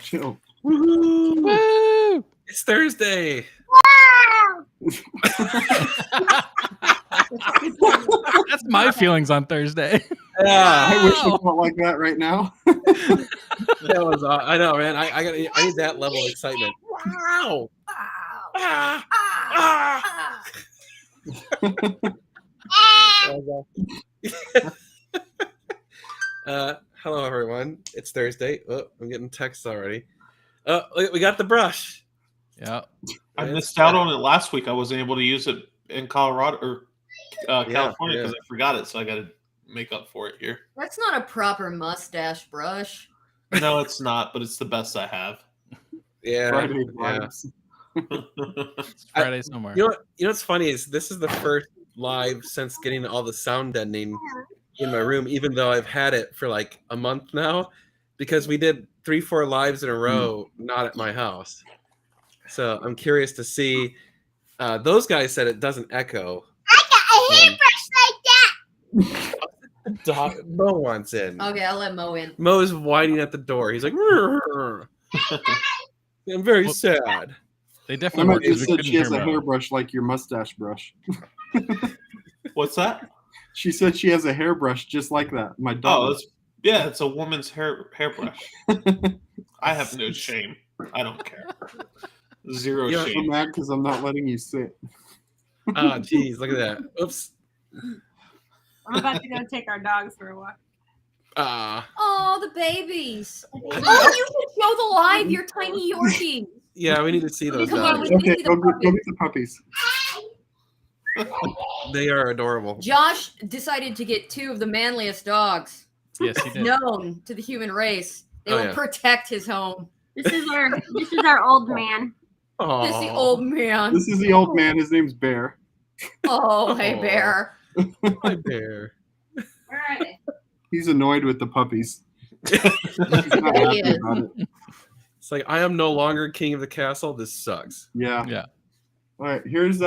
chill. Woohoo! Woo! It's Thursday. That's my feelings on Thursday. Yeah, I wish I Wow. felt like that right now. that was. I know, man. I need that level of excitement. Wow! Ah, ah. Hello, everyone. It's Thursday. Oh, I'm getting texts already. Oh, we got the brush. Yeah. I missed out on it last week. I wasn't able to use it in Colorado or California because I forgot it, so I got to make up for it here. That's not a proper mustache brush. No, it's not, but it's the best I have. Yeah. Friday Yeah. vibes. It's Friday somewhere. You know what's funny is this is the first live since getting all the sound deadening in my room, even though I've had it for like a month now, because we did 3-4 lives in a row, not at my house. So I'm curious to see. Those guys said it doesn't echo. I got a hairbrush like that. Mo wants in. Okay, I'll let Mo in. Mo's whining at the door. He's like, "Rrr." I'm very sad. They definitely Emma were, 'cause just we said couldn't she has hear a Mo. hairbrush like your mustache brush. What's that? She said she has a hairbrush just like that. My Oh, dog. it's a woman's hairbrush. I have no shame. I don't care. Zero Yeah, I'm shame. mad because I'm not letting you sit. Oh, geez, look at that. Oops. I'm about to go take our dogs for a walk. Oh, the babies. Oh, you should show the live your tiny Yorkie. Yeah, we need to see those Come on, dogs. we- Okay, go get the puppies. They are adorable. Josh decided to get 2 of the manliest dogs Yes, he did. known to the human race. They Oh, will yeah. protect his home. This is our old man. This is the Aw. old man. This is the old man. His name's Bear. Oh, hey, Aw. bear. Hi, bear. All right. He's annoyed with the puppies. He's not He happy is. about it. It's like I am no longer king of the castle. This sucks. Yeah. Yeah. All right. Here's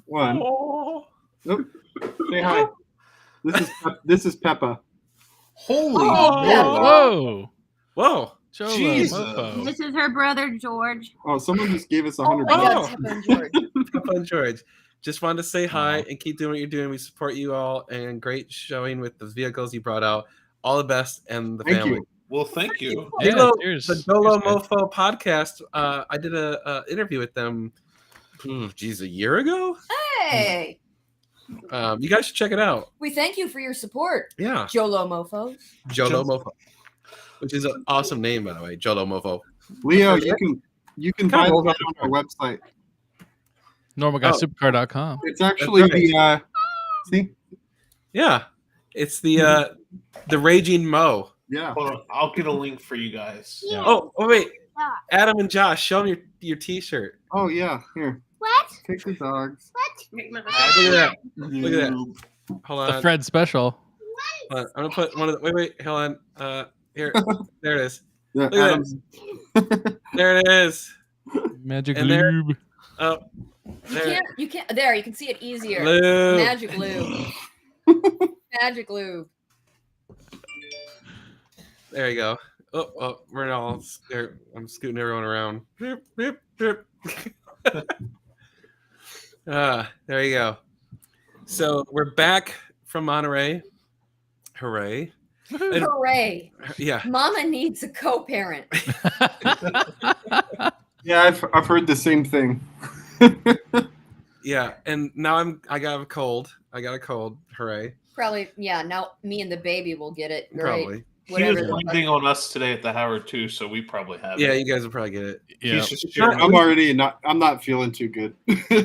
one. Oh. Say hi. This is Peppa. Holy Oh, moly. Whoa. Whoa. Cholo, Jesus. mofo. This is her brother George. Oh, someone just gave us Oh $100. my God, Oh. Peppa and George. Peppa and George. Just wanted to say hi Aw. and keep doing what you're doing. We support you all and great showing with the vehicles you brought out. All the best and the Thank family. you. Well, thank you. Yeah, Dolo- cheers. the Dolo Cheers, guys. Mofo podcast. I did a interview with them. A year ago. Hey, You guys should check it out. we thank you for your support, Yeah, Jolo Mofos. Jolo Mofo, which is an awesome name by the way. Jolo Mofo. Leo, you can buy Kinda rolled that up on our website. NormalGuySupercar.com. It's actually right. see? Yeah, it's the Raging Mo. Yeah. Hold on. I'll get a link for you guys. Yeah. Oh wait, Yeah. Adam and Josh, show them your T-shirt. Oh yeah. Here. What? Take the dogs. Look at that. Look at that. Hold The on. Fred special. Hold on. I'm gonna put one of the. Wait. Hold on. Here. There it is. Yeah, Look at Adam's. There it is. Magic And there- lube. Oh, You there. can't. You can't. There, you can see it easier. Lube. Magic lube. Magic lube. There you go. Oh, we're all there. I'm scooting everyone around. Beep, beep, beep. There you go. So we're back from Monterey. Hooray. And- Hooray! Yeah. Mama needs a co-parent. Yeah, I've heard the same thing. Yeah. And now I got a cold. I got a cold. Hooray. Probably, yeah. Now me and the baby will get it. Great. Probably. He was Whatever. the fuck. landing on us today at the Howard too, so we probably have Yeah, it. you guys will probably get it. Yeah. He's just Sure, sharing I'm it. already not. I'm not feeling too good.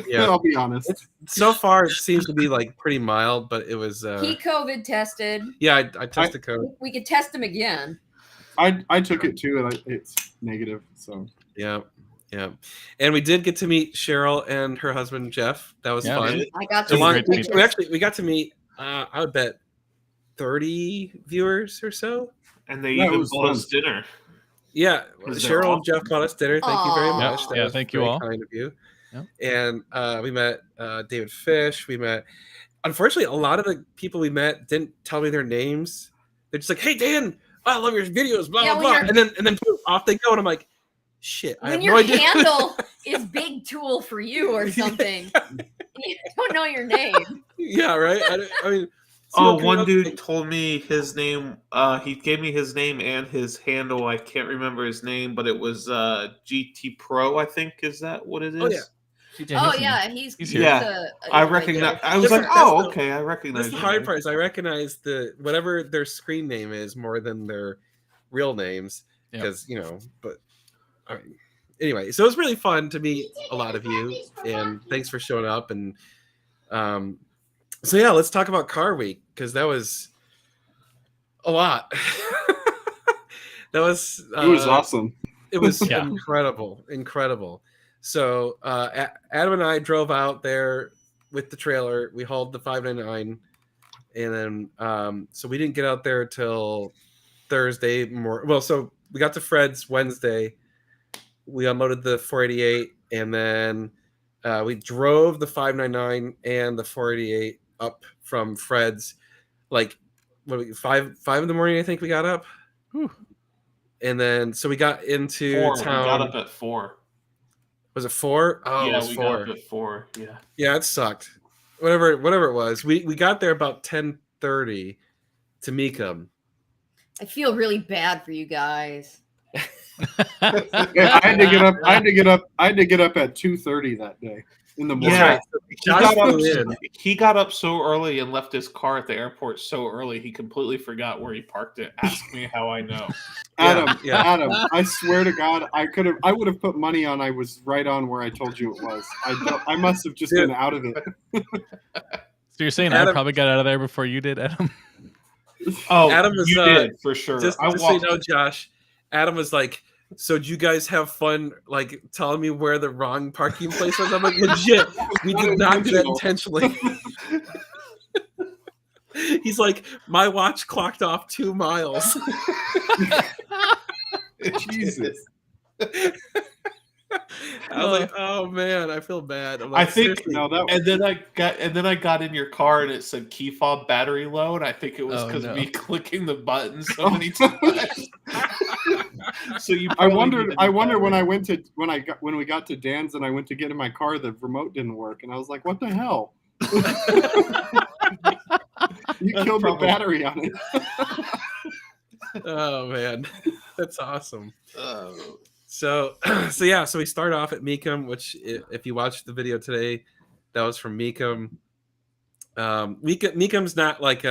Yeah. I'll be honest. So far, it seems to be like pretty mild, but it was. He COVID tested. Yeah, I tested code. We could test him again. I took it too, and it's negative. So Yeah. And we did get to meet Cheryl and her husband Jeff. That was Yeah, fun. man. I got So to Long- see great pictures. we got to meet. I would bet 30 viewers or so. And they Yeah, it even was bought fun. us dinner. Yeah, Was that Cheryl and awesome? Jeff bought us dinner. Thank you very Aw. much. Yeah, That yeah, was thank you very all. kind of you. Yeah. And we met David Fish. We met. Unfortunately, a lot of the people we met didn't tell me their names. They're just like, "Hey, Dan, I love your videos, blah Yeah, blah when blah, and then poof, off they go, and I'm like, shit, I When have your no idea. handle is Big Tool for you or something, you don't know your name. Yeah, right. I mean, Oh, someone one came up dude and- told me his name. He gave me his name and his handle. I can't remember his name, but it was GT Pro. I think is that what it is? Oh, yeah. Oh he's- yeah, he's he's here. Yeah. I recognize. I was That's like, the- oh, that's the- okay, I recognize. That's the you. hard part. Is I recognize the whatever their screen name is more than their real names Yep. because But all right. Anyway, so it was really fun to meet a lot of you, and thanks for showing up. And so yeah, let's talk about Car Week because that was a lot. That was It was awesome. It was Yeah. incredible. So Adam and I drove out there with the trailer. We hauled the 599, and then so we didn't get out there till Thursday morning. Well, so we got to Fred's Wednesday. We unloaded the 488, and then we drove the 599 and the 488 up from Fred's. Like, what? 5 in the morning, I think we got up. Whew. And then so we got into 4. We town. got up at 4. Was it 4? Oh, yeah, it was we 4. got up at 4. Yeah. Yeah, it sucked. Whatever it was. We got there about 10:30 to Mecum. I feel really bad for you guys. Yeah, I had to get up. I had to get up at 2:30 that day in the morning. Yeah. Josh He got up so early and left his car at the airport so early he completely forgot where he parked it. Ask me how I know. Adam, Yeah. Adam, I swear to God, I would have put money on I was right on where I told you it was. I must have just been out of it. So you're saying I Adam- probably got out of there before you did, Adam? Oh, Adam was, you did for sure. just I so you walked. know, Josh, Adam was like, so did you guys have fun like telling me where the wrong parking place was? I'm like, legit, we did not do that intentionally. He's like, my watch clocked off 2 miles. Jesus. I was like, oh man, I feel bad. I'm I like, think- seriously. No, that And then I got in your car and it said key fob battery low, and I think it was Oh, because no. of me clicking the button so many times. So you. I probably wondered. needed I the wondered when battery. when we got to Dan's and I went to get in my car, the remote didn't work, and I was like, "What the hell? You That's killed probably- the battery on it." Oh man, that's awesome. Oh. So so we start off at Mecum, which if you watched the video today, that was from Mecum. Mecum's not like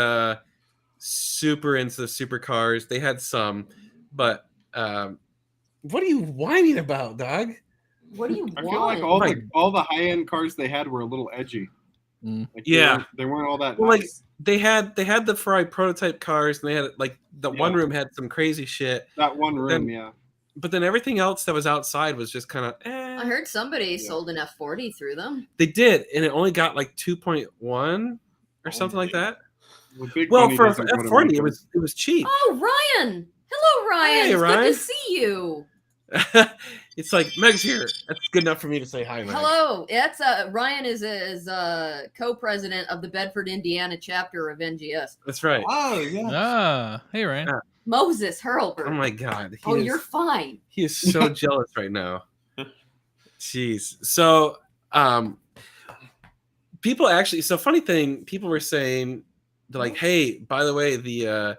super into the supercars. They had some, but what are you whining about, dog? What do you I want? feel like all the high end cars they had were a little edgy. Mm. Like, Yeah. they weren't all that Well, like nice. they had the Ferrari prototype cars, and they had like the Yeah. one room had some crazy shit, That one room, then- yeah. but then everything else that was outside was just kind of. I heard somebody Yeah. sold an F40 through them. They did, and it only got like 2.1 or something like that. Well, big Well, money for doesn't go to F40, Mecum. it was cheap. Oh, Ryan! Hello, Ryan. Hey, it's Ryan. good to see you. It's like Meg's here. That's good enough for me to say hi, Meg. Hello. That's Ryan is co-president of the Bedford, Indiana chapter of NGS. That's right. Oh yeah. Ah, hey Ryan. Yeah. Moses Hurlbert. Oh my god. Oh, you're fine. He is so jealous right now. Jeez. So people actually funny thing, people were saying they're like, hey, by the way, the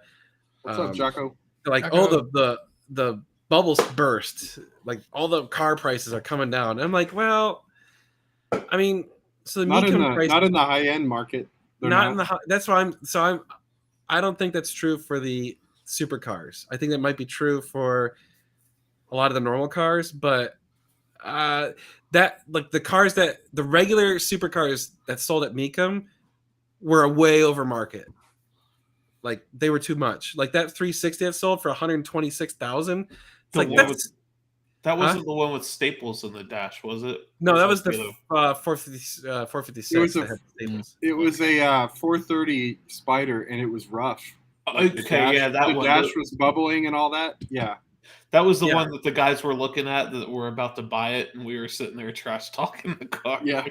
What's up, Jocko? they're like, Jocko. oh, the bubbles burst. Like all the car prices are coming down. And I'm like, well, I mean, so the Not in Mecum the price not in the high end market. They're not in the high, that's why I don't think that's true for the supercars. I think that might be true for a lot of the normal cars, but that like the regular supercars that sold at Mecum were way over market. Like they were too much. Like that 360 that sold for 126,000. It's The like one that's with- That wasn't the one with staples in the dash, was it? no, that Or was the the 456. It was that a- had staples. It was a 430 Spider, and it was rough. Like, the Okay, dash- yeah, that the one. dash was bubbling and all that. Yeah, That was the Yeah. one that the guys were looking at that were about to buy it, and we were sitting there trash talking the car. yeah.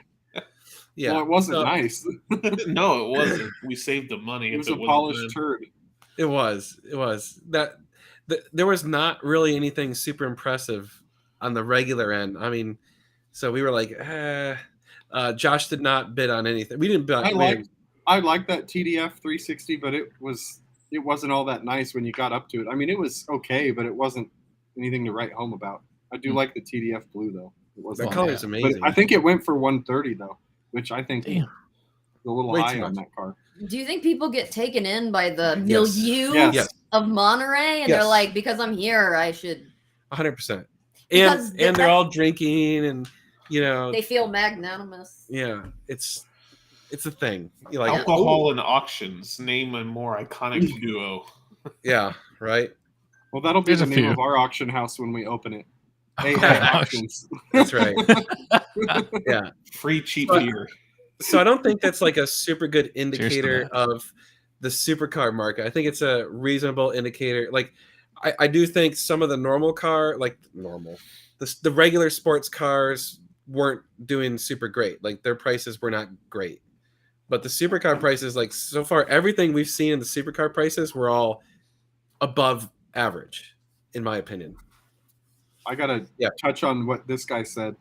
Yeah. Well, it wasn't So- nice. No, it wasn't. We saved the money. It was if a wasn't polished good. turd. It was that there was not really anything super impressive on the regular end. I mean, so we were like, Josh did not bid on anything. We didn't bid. I like that TDF 360, but it wasn't all that nice when you got up to it. I mean, it was okay, but it wasn't anything to write home about. I do like the TDF Blue though. It wasn't That color is amazing. But I think it went for 130 though, which I think is a little Way high too on much. that car. Do you think people get taken in by the Yes. milieu Yes. of Monterey, and Yes. they're like, because I'm here, I should? 100%. Because And they're all drinking, and They feel magnanimous. yeah, it's a thing. You like Alcohol and auctions. Name a more iconic duo. yeah, right. Well, that'll be There's the a name few. of our auction house when we open it. AI gosh. auctions. That's right. Yeah. Free cheap But- beer. So I don't think that's like a super good indicator that. of the supercar market. I think it's a reasonable indicator. Like I do think some of the normal car, like the regular sports cars weren't doing super great. Like their prices were not great. But the supercar prices, like so far, everything we've seen in the supercar prices were all above average, in my opinion. I gotta Yeah. touch on what this guy said.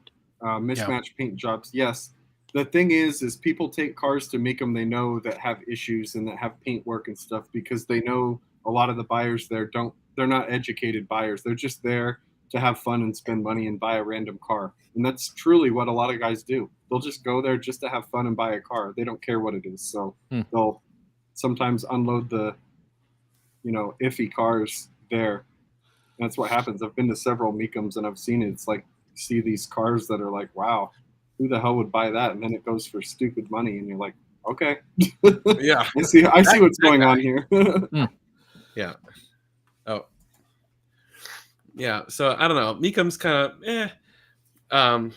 Mismatched paint jobs. Yes. The thing is people take cars to make them they know that have issues and that have paint work and stuff because they know a lot of the buyers there they're not educated buyers. They're just there to have fun and spend money and buy a random car. And that's truly what a lot of guys do. They'll just go there just to have fun and buy a car. They don't care what it is. So they'll sometimes unload the, iffy cars there. That's what happens. I've been to several Mecums and I've seen it. It's like you see these cars that are like, wow, who the hell would buy that? And then it goes for stupid money, and you're like, okay, Yeah. I see what's going on here. Yeah. Oh. Yeah. So I don't know. Mecum's kind of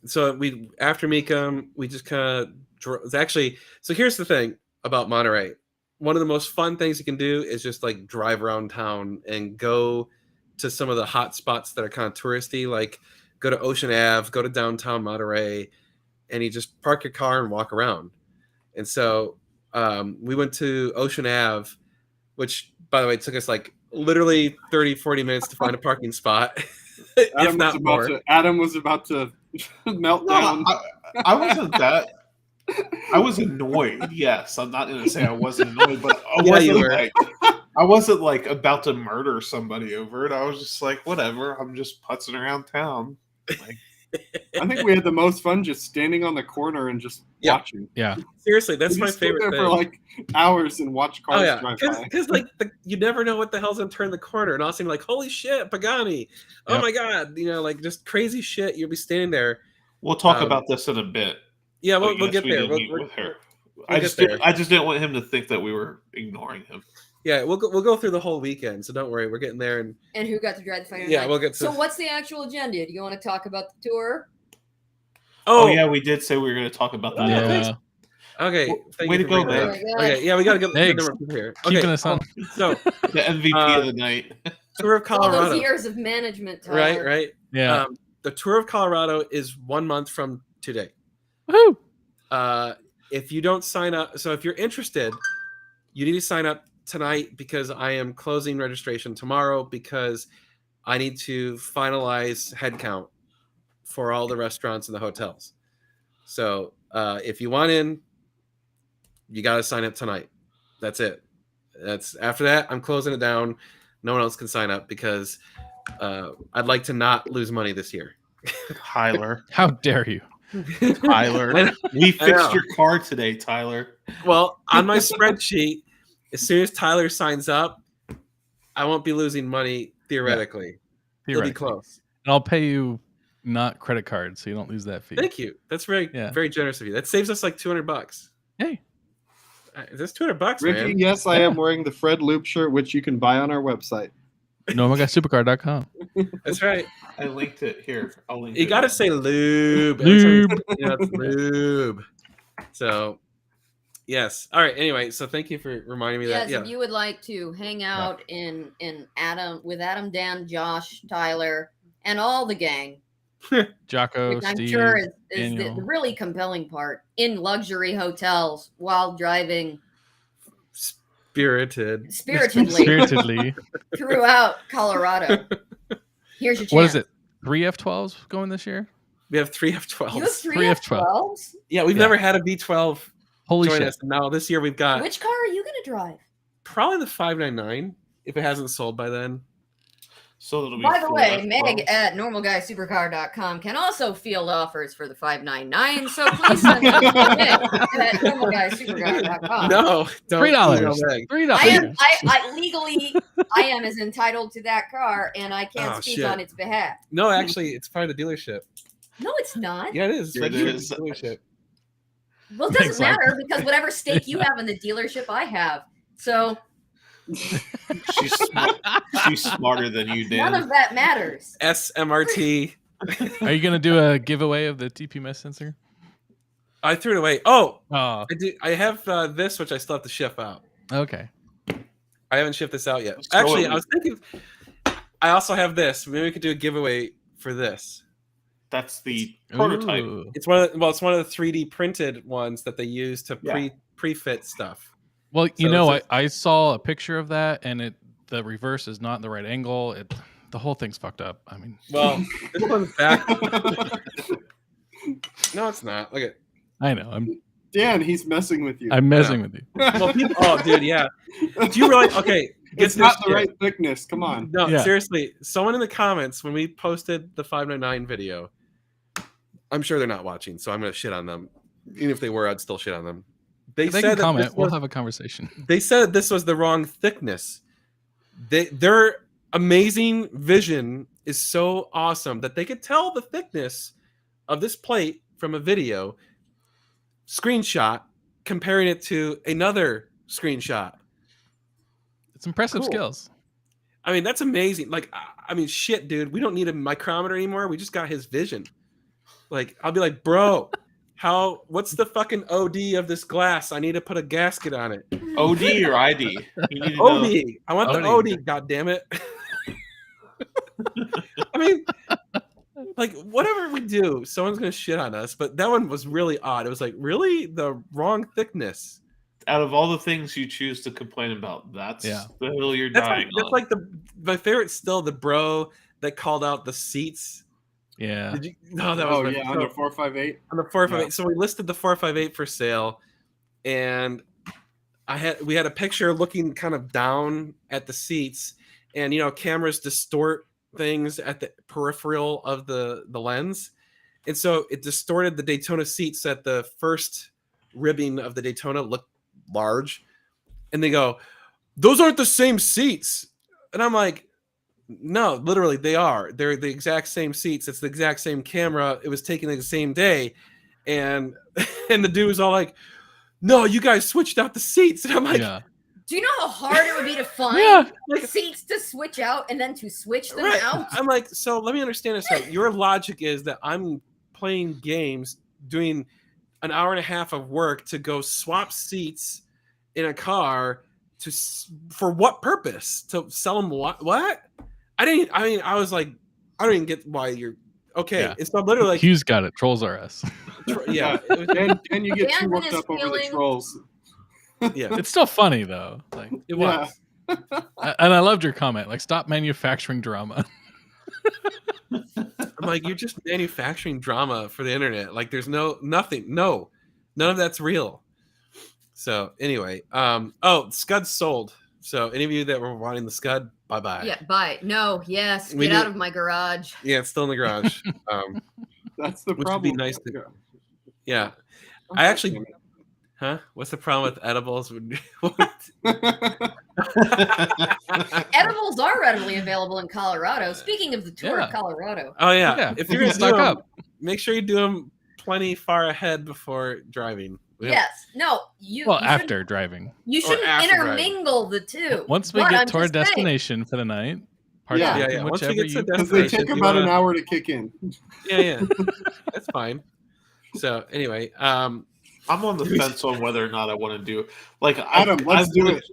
So after Mecum, we just kind of actually. So here's the thing about Monterey. One of the most fun things you can do is just like drive around town and go to some of the hot spots that are kind of touristy, like go to Ocean Ave, go to downtown Monterey, and you just park your car and walk around. And so we went to Ocean Ave, which, by the way, took us like literally 30, 40 minutes to find a parking spot, if not more. Adam was about to melt down. I wasn't that. I was annoyed. Yes, I'm not going to say I wasn't annoyed, but I wasn't like about to murder somebody over it. I was just like, whatever. I'm just putzing around town. Like, I think we had the most fun just standing on the corner and just watching. Yeah. Seriously, that's We my just stood favorite there thing. for like hours and watch cars drive by. Because like you never know what the hell's gonna turn the corner, and all of a sudden like, holy shit, Pagani! Oh Yep. my god, like just crazy shit. You'll be standing there. we'll talk about this in a bit. Yeah, But we'll yes, get we there. did We'll, meet with her. we'll get there. I just didn't want him to think that we were ignoring him. Yeah, we'll go through the whole weekend, so don't worry, we're getting there. And who got to drive the final yeah, night. we'll get to. So what's the actual agenda? Do you want to talk about the tour? Oh yeah, we did say we were going to talk about that. Yeah. Okay. Thank Way you to for go, bringing that man. up. Okay, yeah, we got to get Thanks. the number here. Keeping Okay, us on. so The MVP of the night. tour of All Colorado. those years of management, Tyler. Right. Yeah. The tour of Colorado is 1 month from today. Woohoo! If you don't sign up, so if you're interested, you need to sign up tonight because I am closing registration tomorrow because I need to finalize headcount for all the restaurants and the hotels. So if you want in, you got to sign up tonight. That's it. That's after that, I'm closing it down. No one else can sign up because I'd like to not lose money this year. Tyler. How dare you? Tyler. We I know. fixed your car today, Tyler. Well, on my spreadsheet, as soon as Tyler signs up, I won't be losing money theoretically. It'll be close. And I'll pay you not credit card, so you don't lose that fee. Thank you. That's very generous of you. That saves us like $200. Hey, That's $200, Ricky, man. yes, I am wearing the Fred Loop shirt, which you can buy on our website. nomagasupercar.com. That's right. I linked it here. I'll link You it. got to say lube. Lube. It's lube. So, yes. All right. Anyway, so thank you for reminding me Yes, that. if you would like to hang out in Adam with Adam, Dan, Josh, Tyler, and all the gang, Jocko, which I'm Steve, sure is the Daniel. really compelling part, in luxury hotels while driving Spiritedly. Spiritedly. throughout Colorado. Here's your chance. What is it? 3 F12s going this year? We have 3 You have F12s. three Three F12s? F12s? Yeah, we've Yeah. never had a V12 Holy join shit. us. Now this year we've got Which car are you going to drive? probably the 599 if it hasn't sold by then. So it'll be By the 4 way, F12s. Meg at normalguysupercar.com can also field offers for the 599, so please send them to Meg at normalguysupercar.com. No, don't $3. email Meg. $3. I legally, I am as entitled to that car, and I can't Oh, speak shit. on its behalf. No, actually, it's part of the dealership. No, it's not. Yeah, it is. Yeah, it Registered is. to the dealership. Well, it Thanks, doesn't matter because whatever stake you have in the dealership, I have. So She's smarter than you, none Dan. of that matters. SMRT. Are you gonna do a giveaway of the TPMS sensor? I threw it away. Oh, Oh, I do. I have this, which I still have to ship out. okay. I haven't shipped this out yet. Let's go Actually, with I was thinking. I also have this. Maybe we could do a giveaway for this. That's the prototype. Ooh. It's one of the, well, it's one of the 3D printed ones that they use to Yeah. pre-fit stuff. Well, you So know, it's I saw a picture of that, and the reverse is not in the right angle. The whole thing's fucked up. I mean, Well, this one's back. No, it's not. Look at. I know. Dan, he's messing with you. I'm messing with you. Well, people, oh, dude, yeah. Do you really? Okay, get It's this not the shit. right thickness. Come on. No, Yeah. seriously. Someone in the comments when we posted the 599 video, I'm sure they're not watching, so I'm gonna shit on them. Even if they were, I'd still shit on them. They If they said can that comment. this We'll was, have a conversation. they said this was the wrong thickness. Their amazing vision is so awesome that they could tell the thickness of this plate from a video screenshot, comparing it to another screenshot. It's impressive Cool. skills. I mean, that's amazing. Like, I mean, shit, dude. We don't need a micrometer anymore. We just got his vision. Like, I'll be like, bro, what's the fucking OD of this glass? I need to put a gasket on it. OD or ID? You need to OD. know. I want the OD. OD, God damn it. I mean, like, whatever we do, someone's going to shit on us. But that one was really odd. It was like, really? The wrong thickness. Out of all the things you choose to complain about, that's Yeah. the hill you're That's dying like, on. my favorite still, the bro that called out the seats. Yeah. Did you? No, that was Oh my yeah, under 458. on the 458. Yeah. So we listed the 458 for sale, and we had a picture looking kind of down at the seats, and you know, cameras distort things at the peripheral of the lens, and so it distorted the Daytona seats so that the first ribbing of the Daytona looked large, and they go, "Those aren't the same seats," and I'm like, no, literally they are. They're the exact same seats. It's the exact same camera. It was taken the same day. And the dude was all like, no, you guys switched out the seats. And I'm like, Yeah. Do you know how hard it would be to find Yeah. seats to switch out and then to switch them right. out? I'm like, so let me understand this. Right. Your logic is that I'm playing games, doing an hour and a half of work to go swap seats in a car for what purpose? To sell them what? I was like, I don't even get why you're okay. Yeah. It's not literally like, Hughes got it. Trolls are us. yeah, it was, And you get Dan's too in worked his up over the feelings. trolls. yeah, It's still funny though. Like, it Yeah. was. and I loved your comment. Like, stop manufacturing drama. I'm like, you're just manufacturing drama for the internet. Like, there's nothing. No, none of that's real. So anyway, Scud's sold. So any of you that were wanting the Scud, bye bye. Yeah, bye. No, yes, We get do- out of my garage. Yeah, it's still in the garage. That's the Which would problem. be nice to- yeah. I actually, huh? What's the problem with edibles? Edibles are readily available in Colorado. Speaking of the tour of Yeah. Colorado. Oh yeah. Yeah, If you you're can gonna stock do 'em, up. make sure you do them plenty far ahead before driving. We don't- Yes. No, you Well, you after shouldn't- driving. You Or shouldn't after driving. intermingle the two. Once we But get I'm to our just saying, destination for the night, Yeah. Yeah, yeah. Once we whichever get to you the Because they destination, take you about an wanna- hour to kick in. Yeah, that's fine. So anyway, I'm on the fence on whether or not I want to do. Like, Adam, let's do it.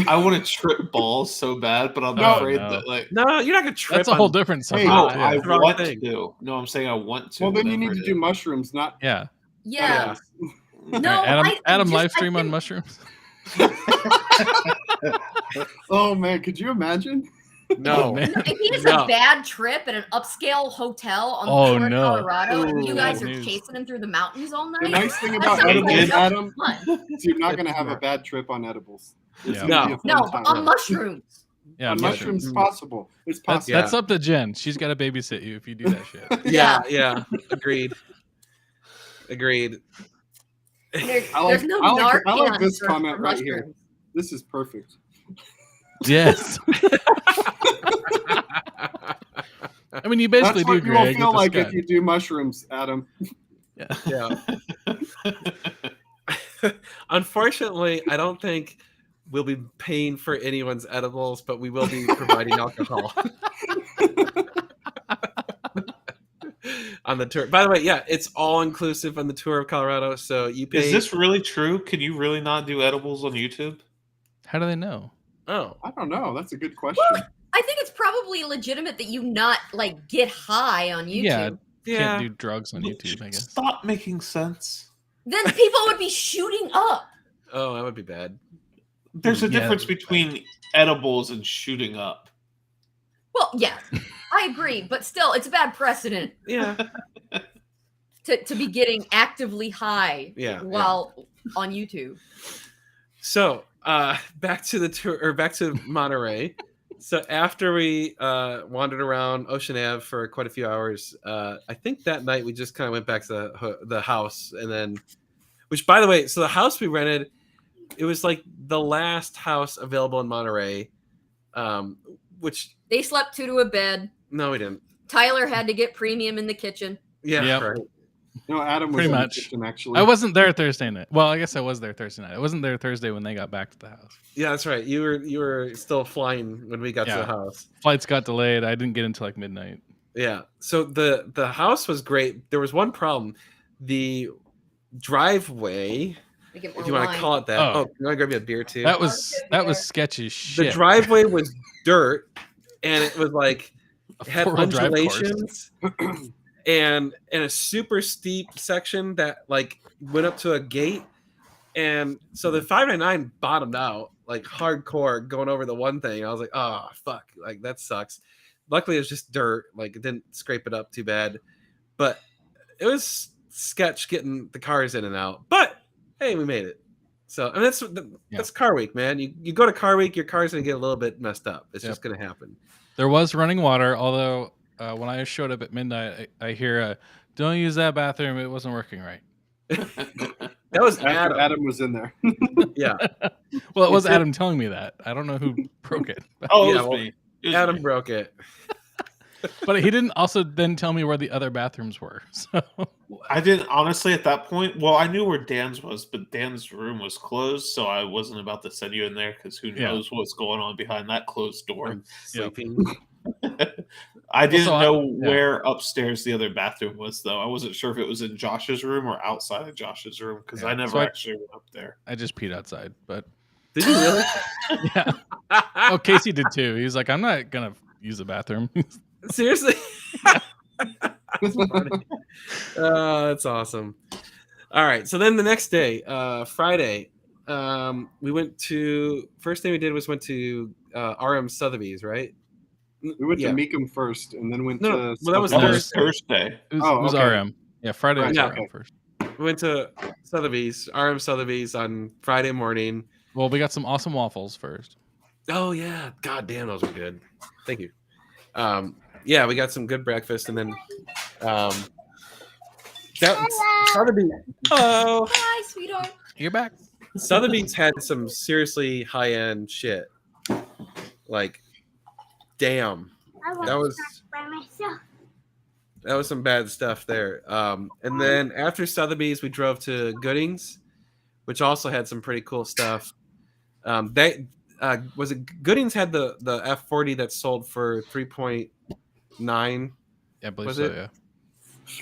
I want to trip balls so bad, but I'm No, afraid no. that like. no, you're not gonna trip. that's a whole on- different Hey, subject. No, Yeah, I it's the wrong want thing. to. No, I'm saying I want to. Well, then you whatever need to it do is. mushrooms, not. Yeah. Yeah. Yeah. No, Adam, I Adam just- live I stream on think- mushrooms. Oh man, could you imagine? No, man. If he has No. a bad trip at an upscale hotel on the Oh, tour of no. Colorado, and you Ooh, guys bad are news. chasing him through the mountains all The night. nice thing That about sounds edibles, like Adam, fun. is you're not gonna have a bad trip on edibles. It's Yeah. gonna be a fun No, time. but on mushrooms. Yeah, On mushrooms. mushrooms, possible. It's That's possible. that's up to Jen. She's got to babysit you if you do that shit. yeah, agreed. Agreed. There's no Narcan I like this for comment right here. mushrooms. This is perfect. Yes. I mean, you basically That's what do, you will Greg. feel with like the if scud. you do mushrooms, Adam. Yeah. Unfortunately, I don't think we'll be paying for anyone's edibles, but we will be providing alcohol on the tour. By the way, yeah, it's all inclusive on the tour of Colorado. So you pay. Is this really true? Can you really not do edibles on YouTube? How do they know? Oh, I don't know. That's a good question. I think it's probably legitimate that you not like get high on YouTube. Yeah. yeah. Can't do drugs on YouTube, I guess. Stop making sense. Then people would be shooting up. Oh, that would be bad. There's a Yeah. difference between edibles and shooting up. Well, yeah, I agree, but still, it's a bad precedent Yeah. to be getting actively high Yeah, while on YouTube. So back to the tour, or back to Monterey. So after we wandered around Ocean Ave for quite a few hours, I think that night we just kind of went back to the house, and then, which by the way, so the house we rented, it was like the last house available in Monterey, which They slept two to a bed. no, we didn't. Tyler had to get premium in the kitchen. Yeah, Yep. right. No, Adam was Pretty in much. the kitchen, actually. I wasn't there Thursday night. Well, I guess I was there Thursday night. I wasn't there Thursday when they got back to the house. Yeah, that's right. You were still flying when we got to Yeah. the house. Flights got delayed. I didn't get until like midnight. Yeah. So the house was great. There was one problem. The driveway, We get if more you want wine. to call it that. Oh. Oh, you want to grab me a beer too? That was sketchy as shit. The driveway was dirt, and it was like A it had four-wheel drive course. undulations, and a super steep section that like went up to a gate, and so the 599 bottomed out like hardcore going over the one thing. I was like, oh fuck, like that sucks. Luckily, it was just dirt, like it didn't scrape it up too bad, but it was sketch getting the cars in and out. But hey, we made it. So, and that's car week, man. You go to car week, your car's gonna get a little bit messed up. It's just gonna happen. There was running water, although when I showed up at midnight, I hear, "Don't use that bathroom. It wasn't working right." That was After Adam. Adam was in there. Yeah, Well, it was It's- Adam telling me that. I don't know who broke it, Oh, it Yeah, was well, me. It was Adam me. broke it. but he didn't also then tell me where the other bathrooms were. So I didn't honestly at that point. Well, I knew where Dan's was, but Dan's room was closed, so I wasn't about to send you in there because who Yeah. knows what's going on behind that closed door. I'm sleeping. I didn't Also, know yeah. where upstairs the other bathroom was, though. I wasn't sure if it was in Josh's room or outside of Josh's room because Yeah, I never so I- actually went up there. I just peed outside. But Did you really? yeah, oh, Casey did too. He was like, "I'm not gonna use the bathroom." Seriously? That's awesome. All right. So then the next day, Friday, we went to. First thing we did was went to RM Sotheby's, right? We went Yeah. to Meekum first, and then went No, to. no, well, that was That Thursday. was Thursday. It was, Oh, it was okay. RM. Yeah, Friday was Yeah. RM first. We went to Sotheby's, RM Sotheby's on Friday morning. Well, we got some awesome waffles first. Oh yeah, god damn, those were good. Thank you. Yeah, we got some good breakfast, and then Sotheby's. Hello. Hi, sweetheart. You're back. Sotheby's had some seriously high end shit. Like, damn, that was some bad stuff there. And then after Sotheby's, we drove to Goodings, which also had some pretty cool stuff. They was it Goodings had the F40 that sold for 3.9. Yeah, I believe Was so. it? Yeah,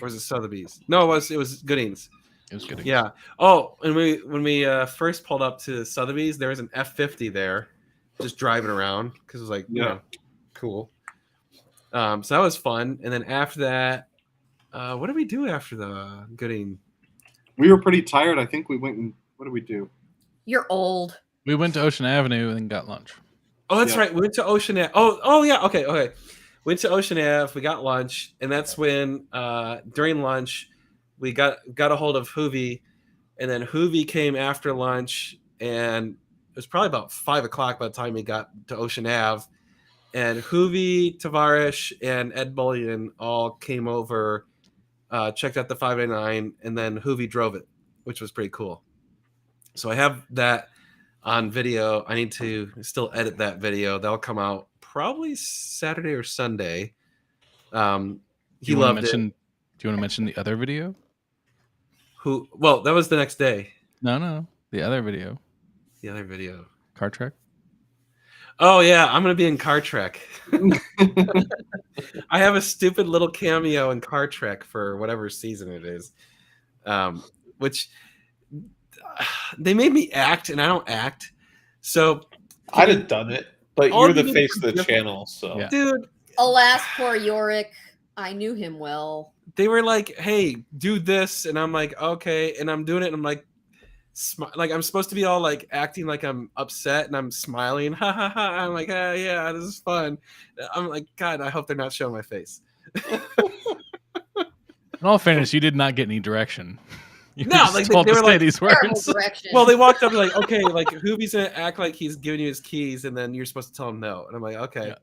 Or was it Sotheby's? No, it was Goodings. it was good. Yeah. Oh, and when we first pulled up to Sotheby's, there was an F50 there, just driving around because it was like, you Yeah. know, cool. So that was fun. And then after that, what did we do after the Gooding? We were pretty tired. I think we went and what did we do? You're old. We went to Ocean Avenue and then got lunch. Oh, that's Yeah. right. We went to Ocean Ave. Oh yeah. Okay. Went to Ocean Ave. We got lunch, and that's when during lunch we got a hold of Hoovy, and then Hoovy came after lunch, and it was probably about 5 o'clock by the time we got to Ocean Ave, and Hoovy, Tavarish, and Ed Bullion all came over, checked out the 599, and then Hoovy drove it, which was pretty cool. So I have that on video. I need to still edit that video. That'll come out probably Saturday or Sunday. He loved it. Do you want to mention the other video? Well, that was the next day. No, the other video. The other video. Car Trek. Oh yeah, I'm gonna be in Car Trek. I have a stupid little cameo in Car Trek for whatever season it is, which they made me act, and I don't act. So I'd have done it, but All you're the you face of need the to- channel, so Yeah. dude, Alas, poor Yorick. I knew him well. they were like, "Hey, do this," and I'm like, "Okay," and I'm doing it, and I'm like, like I'm supposed to be all like acting like I'm upset, and I'm smiling, ha ha ha. I'm like, yeah, this is fun. I'm like, God, I hope they're not showing my face. In all fairness, you did not get any direction. You No, just like, told they to were say like, these Terrible words. direction. Well, they walked up and like, okay, like Hoovie's gonna act like he's giving you his keys, and then you're supposed to tell him no. And I'm like, okay. Yeah.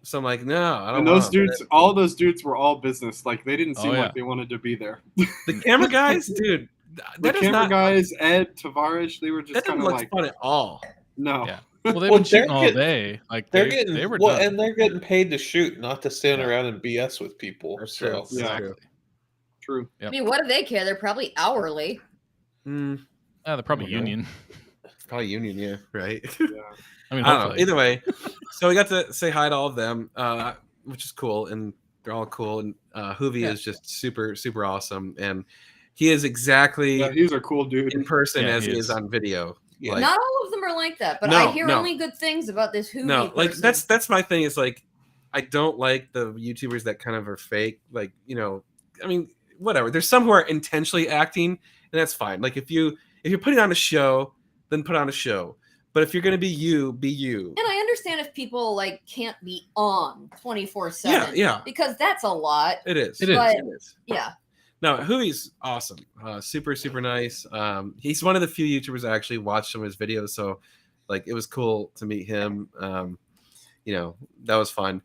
So I'm like, no, I don't. And those want dudes, all those dudes were all business. Like they didn't seem Oh, yeah. like they wanted to be there. the camera guys, dude. The That is camera not. guys, Ed, Tavarish, they were That just didn't kind of look like, fun at all. no. Yeah. Well, they've Well, been shooting they're all getting- day. Like they're they getting were well, done. and they're getting paid to shoot, not to stand Yeah. around and BS with people. That's So true. Yeah. Exactly. True. Yep. I mean, what do they care? They're probably hourly. Mm, They're probably I don't know. union. probably union, yeah, right. Yeah. I mean, I don't know. hopefully. Either way, so we got to say hi to all of them, which is cool, and they're all cool. And Hoovie Yeah. is just super, super awesome, and he is exactly Yeah, he's a cool dude. in person Yeah, as he he is. is on video. Yeah. Like, Not all of them are like that, but No, I hear no. only good things about this Hoovie no, like person. that's my thing. Is like I don't like the YouTubers that kind of are fake. Like I mean, whatever. There's some who are intentionally acting, and that's fine. Like if you're putting on a show, then put on a show. But if you're gonna be you, be you. And I understand if people like can't be on 24/7. Yeah. Because that's a lot. It is. It is. But- It is. Yeah. No, Hoovie's awesome. Super, super nice. He's one of the few YouTubers I actually watched some of his videos, so like it was cool to meet him. That was fun.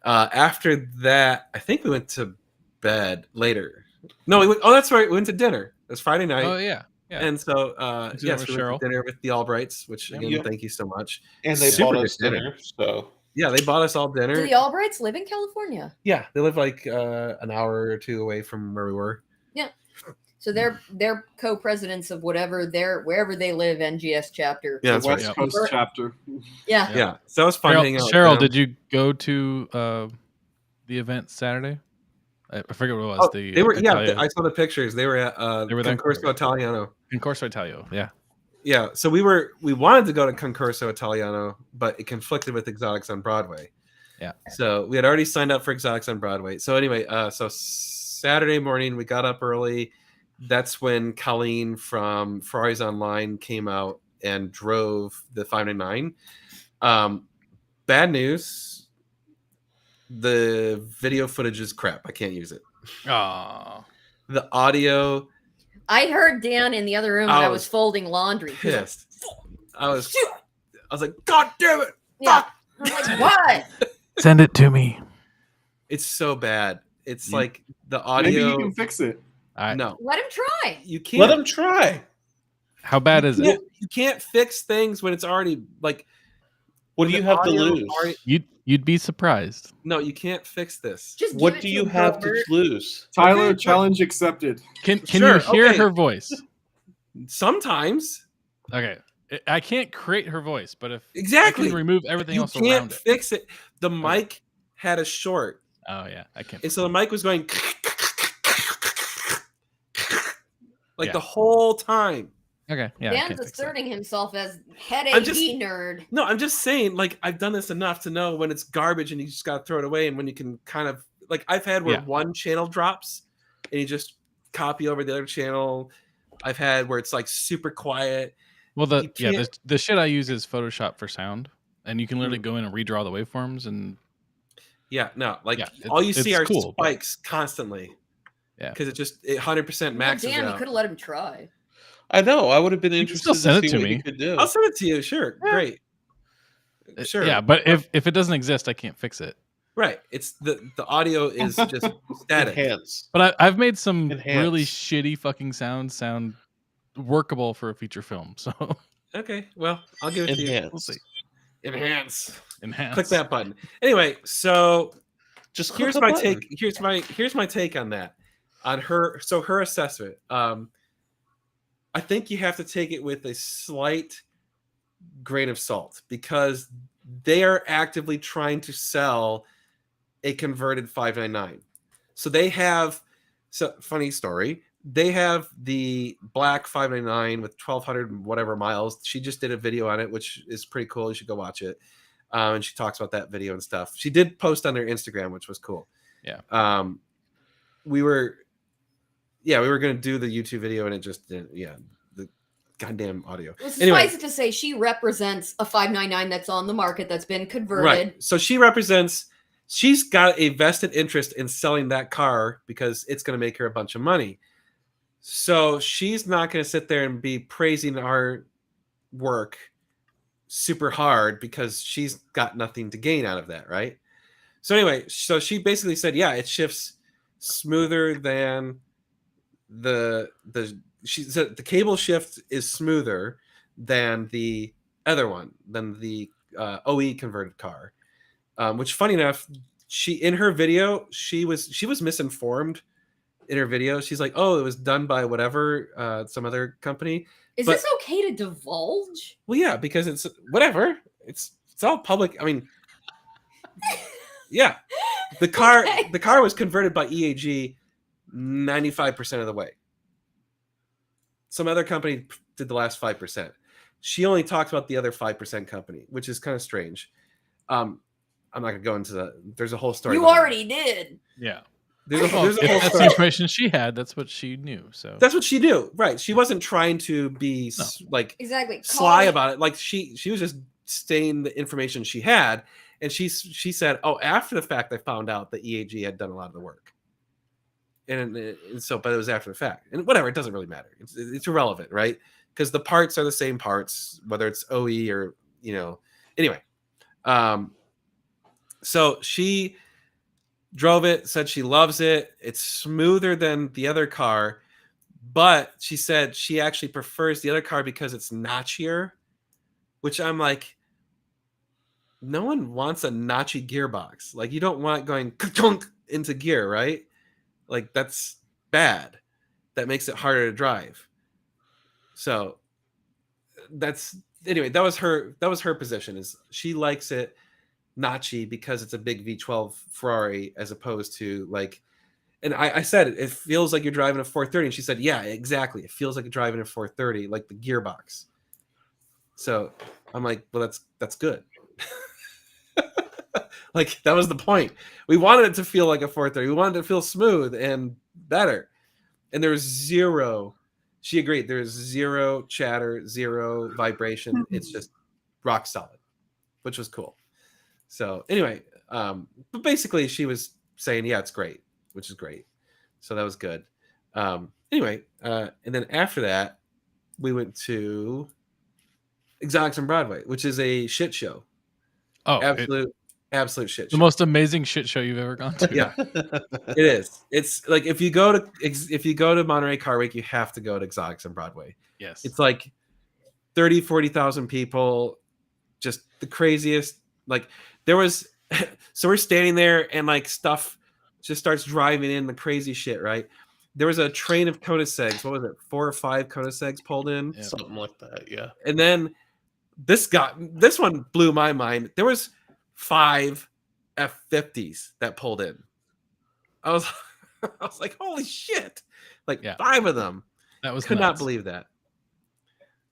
After that, I think we went to bed later. No, that's right. We went to dinner. It was Friday night. Oh yeah. Yeah. And so, Dinner yes, with we went Cheryl. to dinner with the Albrights, which again, Yep. thank you so much. and they Super bought good us dinner. dinner. So Yeah, they bought us all dinner. Do the Albrights live in California? Yeah, they live like an hour or two away from where we were. So they're co-presidents of wherever they live, NGS chapter. Yeah, The that's right. West yeah. Coast chapter. Yeah. Yeah, so that was fun hanging out. with Cheryl, them. did you go to the event Saturday? I forget what it was. Oh, the they were. Italia- I saw the pictures. They were at They were there? Concorso Italiano. in Corso Italia. Yeah. Yeah, so we wanted to go to Concorso Italiano, but it conflicted with Exotics on Broadway. Yeah. So we had already signed up for Exotics on Broadway. So anyway, so Saturday morning we got up early. That's when Colleen from Ferraris Online came out and drove the 599. Bad news. The video footage is crap. I can't use it. Oh. The audio, I heard Dan in the other room when I I was was folding laundry. He's like, pissed. I was like, God damn it. yeah. I'm like, what? Send it to me. It's so bad. It's You- like the Maybe audio. you can fix it. No, Let him try. you can't. let them try. How bad is it? You can't fix things when it's already like. What do the you have to audio lose? You'd be surprised. No, you can't fix this. Just give What it do to you him, have to Robert. lose? Tyler, Okay, challenge accepted. Can Sure, you hear okay. her voice? Sometimes, Okay. I can't create her voice, but if exactly. I can remove everything You else can't around it. fix it. The mic had a short, Oh yeah, I can't. and so the mic was going like Yeah. the whole time. Okay, yeah. I Dan's can't fix that. asserting himself as head I'm just- AD nerd. No, I'm just saying, like, I've done this enough to know when it's garbage and you just got to throw it away, and when you can kind of, like, I've had where Yeah. one channel drops and you just copy over the other channel. I've had where it's like super quiet, Well, You can't- the shit I use is Photoshop for sound, and you can literally go in and redraw the waveforms, and like Yeah, all you see it's are cool, but- spikes constantly. Yeah. because it 100% Well, maxes damn, you out. could have let him try. I know. I would have been You can interested still send to it see to what he me. could do. I'll send it to you. Sure, Yeah. great. Sure. Yeah, but if it doesn't exist, I can't fix it. Right. It's the audio is just static. Enhance. But I've made some really Enhance. shitty fucking sound workable for a feature film. So Okay. Well, I'll give it to you. Enhance. we'll see. Enhance. Enhance. Click that button. Anyway, so Just click here's a my button. take. Here's my take on that. On her. So her assessment. I think you have to take it with a slight grain of salt because they are actively trying to sell a converted 599. So they have. So funny story. They have the black 599 with 1,200 and whatever miles. She just did a video on it, which is pretty cool. You should go watch it. And she talks about that video and stuff. She did post on their Instagram, which was cool. Yeah. We were going to do the YouTube video and it just didn't. Yeah. The goddamn audio. Well, Anyway. suffice it to say, she represents a 599 that's on the market that's been converted. Right. So she's got a vested interest in selling that car because it's going to make her a bunch of money. So she's not going to sit there and be praising our work super hard because she's got nothing to gain out of that, right? So anyway, so she basically said, yeah, it shifts smoother than she said the cable shift is smoother than the other one, than the OE converted car. Which, funny enough, in her video she was misinformed. In her video, she's like, "Oh, it was done by whatever, some other company." Is But- this okay to divulge? Well, yeah, because it's whatever. It's all public. I mean, yeah, the car was converted by EAG 95% of the way. Some other company did the last 5%. She only talked about the other 5% company, which is kind of strange. I'm not gonna go into that. There's a whole story. You behind it. already did. Yeah. There's a Well, whole if that's the story. information she had, that's what she knew. So That's what she knew, right? She wasn't trying to be like Exactly. sly Call- about it. Like she was just stating the information she had, and she said, "Oh, after the fact, I found out that EAG had done a lot of the work." And so, but it was after the fact, and whatever. It doesn't really matter. It's irrelevant, right? Because the parts are the same parts, whether it's OE or Anyway, so she drove it, said she loves it. It's smoother than the other car, but she said she actually prefers the other car because it's notchier, which I'm like, no one wants a notchy gearbox. Like, you don't want it going ka-chunk into gear, right? Like, that's bad. That makes it harder to drive. So anyway, that was her position, is she likes it notchy because it's a big V12 Ferrari as opposed to like, and I said it feels like you're driving a 430, and she said, yeah, exactly, it feels like you're driving a 430, like the gearbox. So I'm like, well, that's good. Like, that was the point. We wanted it to feel like a 430. We wanted it to feel smooth and better. And there was zero, she agreed, there's zero chatter, zero vibration. It's just rock solid, which was cool. So anyway, but basically she was saying, yeah, it's great, which is great. So that was good. Anyway, and then after that, we went to Exotics on Broadway, which is a shit show. Oh, Absolute shit the show. most amazing shit show you've ever gone to. Yeah, it is. It's like if you go to Monterey Car Week, you have to go to Exotics on Broadway. Yes. It's like 40,000 people, just the craziest. Like, there was, so we're standing there and like stuff just starts driving in, the crazy shit, right? There was a train of Koenigseggs. What was it? 4 or 5 Koenigseggs pulled in. Yeah. Something like that, yeah. And then this one blew my mind. There was 5 F50s that pulled in. I was like, holy shit. Like, Yeah. 5 of them. That was Could not nuts. believe that.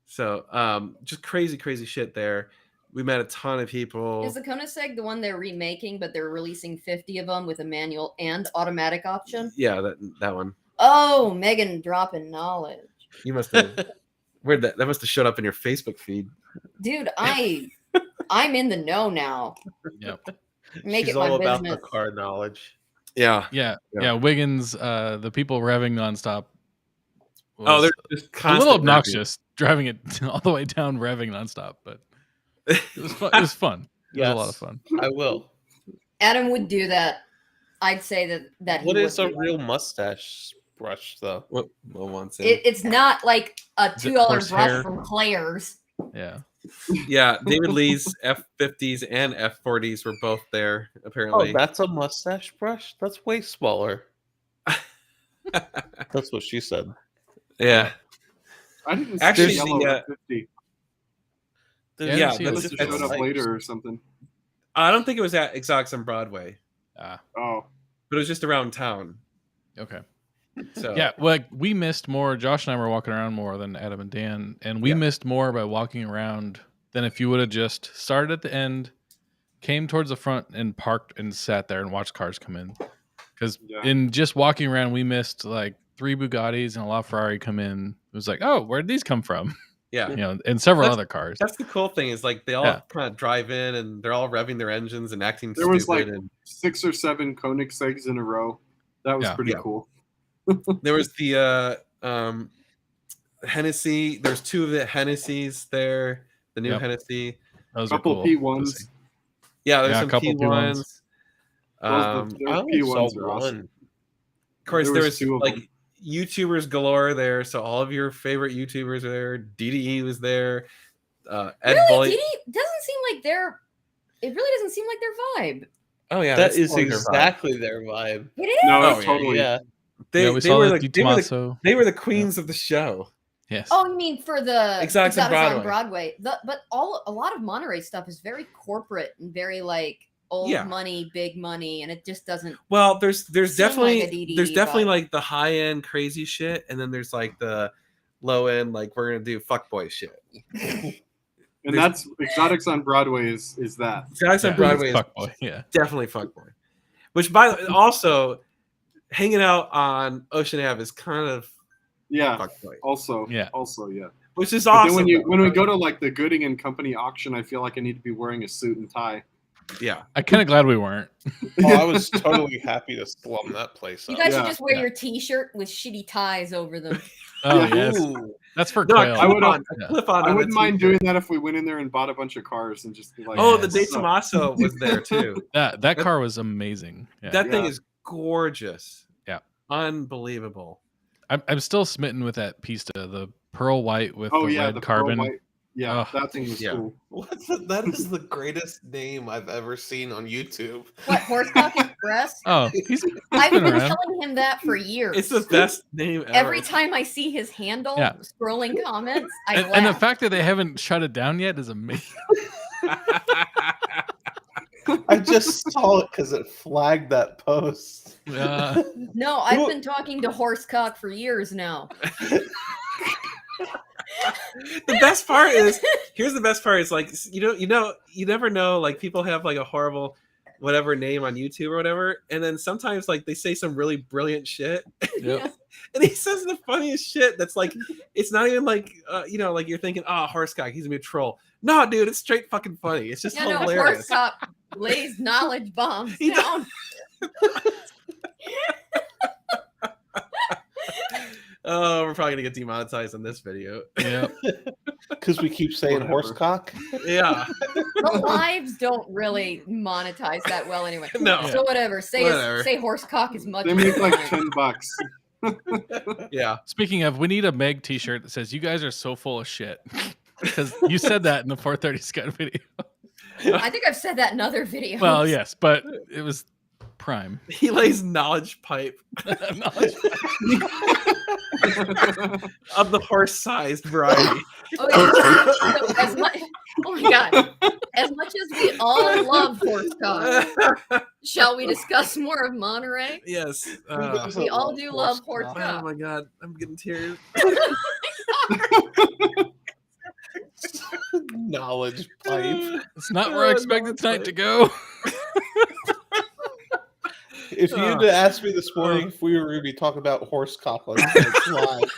So just crazy shit there. We met a ton of people. Is the Koenigsegg the one they're remaking, but they're releasing 50 of them with a manual and automatic option? Yeah, that one. Oh, Megan dropping knowledge. You must have Where'd that must have showed up in your Facebook feed. Dude, I'm in the know now. Yep. Make She's it my all about the business. car knowledge. Yeah. Yeah. Yeah. Wiggins, the people revving nonstop. Oh, was they're just a constant little revving. obnoxious driving it all the way down, revving nonstop, but it was fun. It was fun. It was a lot of Yes. fun. I will. Adam would do that. I'd say that. What he is would a do that. real mustache brush, though? What once in. It's not like a Is it $2 horse brush hair? from Claire's. Yeah. Yeah, David Lee's F50s and F40s were both there, Oh, apparently. that's a mustache brush? That's way smaller. That's what she said. Yeah. I didn't see Actually, yellow the, at 50. Yeah, Yeah, see, It it's just that's- showed up like- later or something. I don't think it was at Exotics on Broadway, Oh, but it was just around town. Okay. So Yeah, like we missed more. Josh and I were walking around more than Adam and Dan, and we Yeah. missed more by walking around than if you would have just started at the end, came towards the front, and parked and sat there and watched cars come in. Because Yeah. in just walking around, we missed like 3 Bugattis and a LaFerrari come in. It was like, oh, where did these come from? yeah. You know, and several That's- other cars. That's the cool thing is like they all Yeah. kind of drive in and they're all revving their engines and acting There stupid. was, like, and 6 or 7 Koenigsegg's in a row. That was Yeah. pretty Yeah. cool. there was the Hennessy. There's 2 of the Hennessy's there. The new Yep. Hennessy. Those Couple are cool to P1s. see. Yeah, there's Yeah, a some couple P1s. Those I only saw P1s are awesome. one. Of course, There there was was 2 of like them. YouTubers galore there. So all of your favorite YouTubers are there. DDE was there. Ed Really? Bully. Doesn't seem like they're. It really doesn't seem like their vibe. Oh yeah, That that's is totally their vibe. exactly their vibe. It is. No, Oh, it's yeah, totally. Yeah. They, Yeah, we they saw were the the, Di Tommaso. they were the queens of the show. Yes. Oh, you mean for the Exotics on on Broadway. Broadway? But a lot of Monterey stuff is very corporate and very like old Yeah. money, big money, and it just doesn't. Well, there's Seem like definitely a DDE there's definitely vibe. like the high end crazy shit, and then there's like the low end like we're gonna do fuckboy shit. And that's Exotics on Broadway is that. Exotics on Yeah, Broadway is fuckboy. Yeah. definitely fuckboy. Which by the way, also hanging out on Ocean Ave is kind of Yeah. fuckboy. Also. Yeah. Also, yeah. Which is But awesome. then when we though. go to like the Gooding and Company auction, I feel like I need to be wearing a suit and tie. Yeah. I'm kind of glad we weren't. Oh, I was totally happy to slum that place You up. guys Yeah, should just wear yeah. your T-shirt with shitty ties over them. Oh Yeah. yes, Ooh. that's for No, Quail. I would Yeah. flip on. I on wouldn't the mind t-shirt. doing that if we went in there and bought a bunch of cars and just be like, Oh, Yeah, the De so- Tomaso was there too. That car was amazing. Yeah. That thing Yeah. is gorgeous. Yeah. Unbelievable. I'm still smitten with that Pista, the pearl white with Oh the yeah, red the pearl carbon. white. Yeah, Oh. that thing was Yeah. cool. That is the greatest name I've ever seen on YouTube. What Horsecock Express? Oh, he's I've been been around. telling him that for years. It's the best name ever. Every time I see his handle Yeah. scrolling comments, I and the laugh. fact that they haven't shut it down yet is amazing. I just saw it because it flagged that post. No, I've been talking to Horsecock for years now. The best part is here's the best part is like you never know, like people have like a horrible whatever name on YouTube or whatever, and then sometimes like they say some really brilliant shit. Yep. And he says the funniest shit that's like it's not even like like you're thinking, oh, Horsecock, he's gonna be a troll. No, dude, it's straight fucking funny. It's just Yeah, no, hilarious. Horsecock lays knowledge bombs He does. down. Oh, we're probably gonna get demonetized on this video. Yeah. Because we keep saying Whatever. horsecock. Yeah. The lives don't really monetize that well anyway. No. So whatever. Say Whatever. say Horsecock as much They as make you like want. $10. Yeah. Speaking of, we need a Meg T-shirt that says "You guys are so full of shit," because you said that in the 430 Scott video. I think I've said that in other videos. Well, yes, but it was prime. He lays knowledge pipe of the horse-sized variety. Oh, yeah. So as much, oh my god! As much as we all love Horsecock, shall we discuss more of Monterey? Yes. We all do love Oh Horsecock. my god, I'm getting tears. Knowledge pipe. It's not where I expected tonight to go. If you had asked me this morning if we were going to be talking about horsecock on live,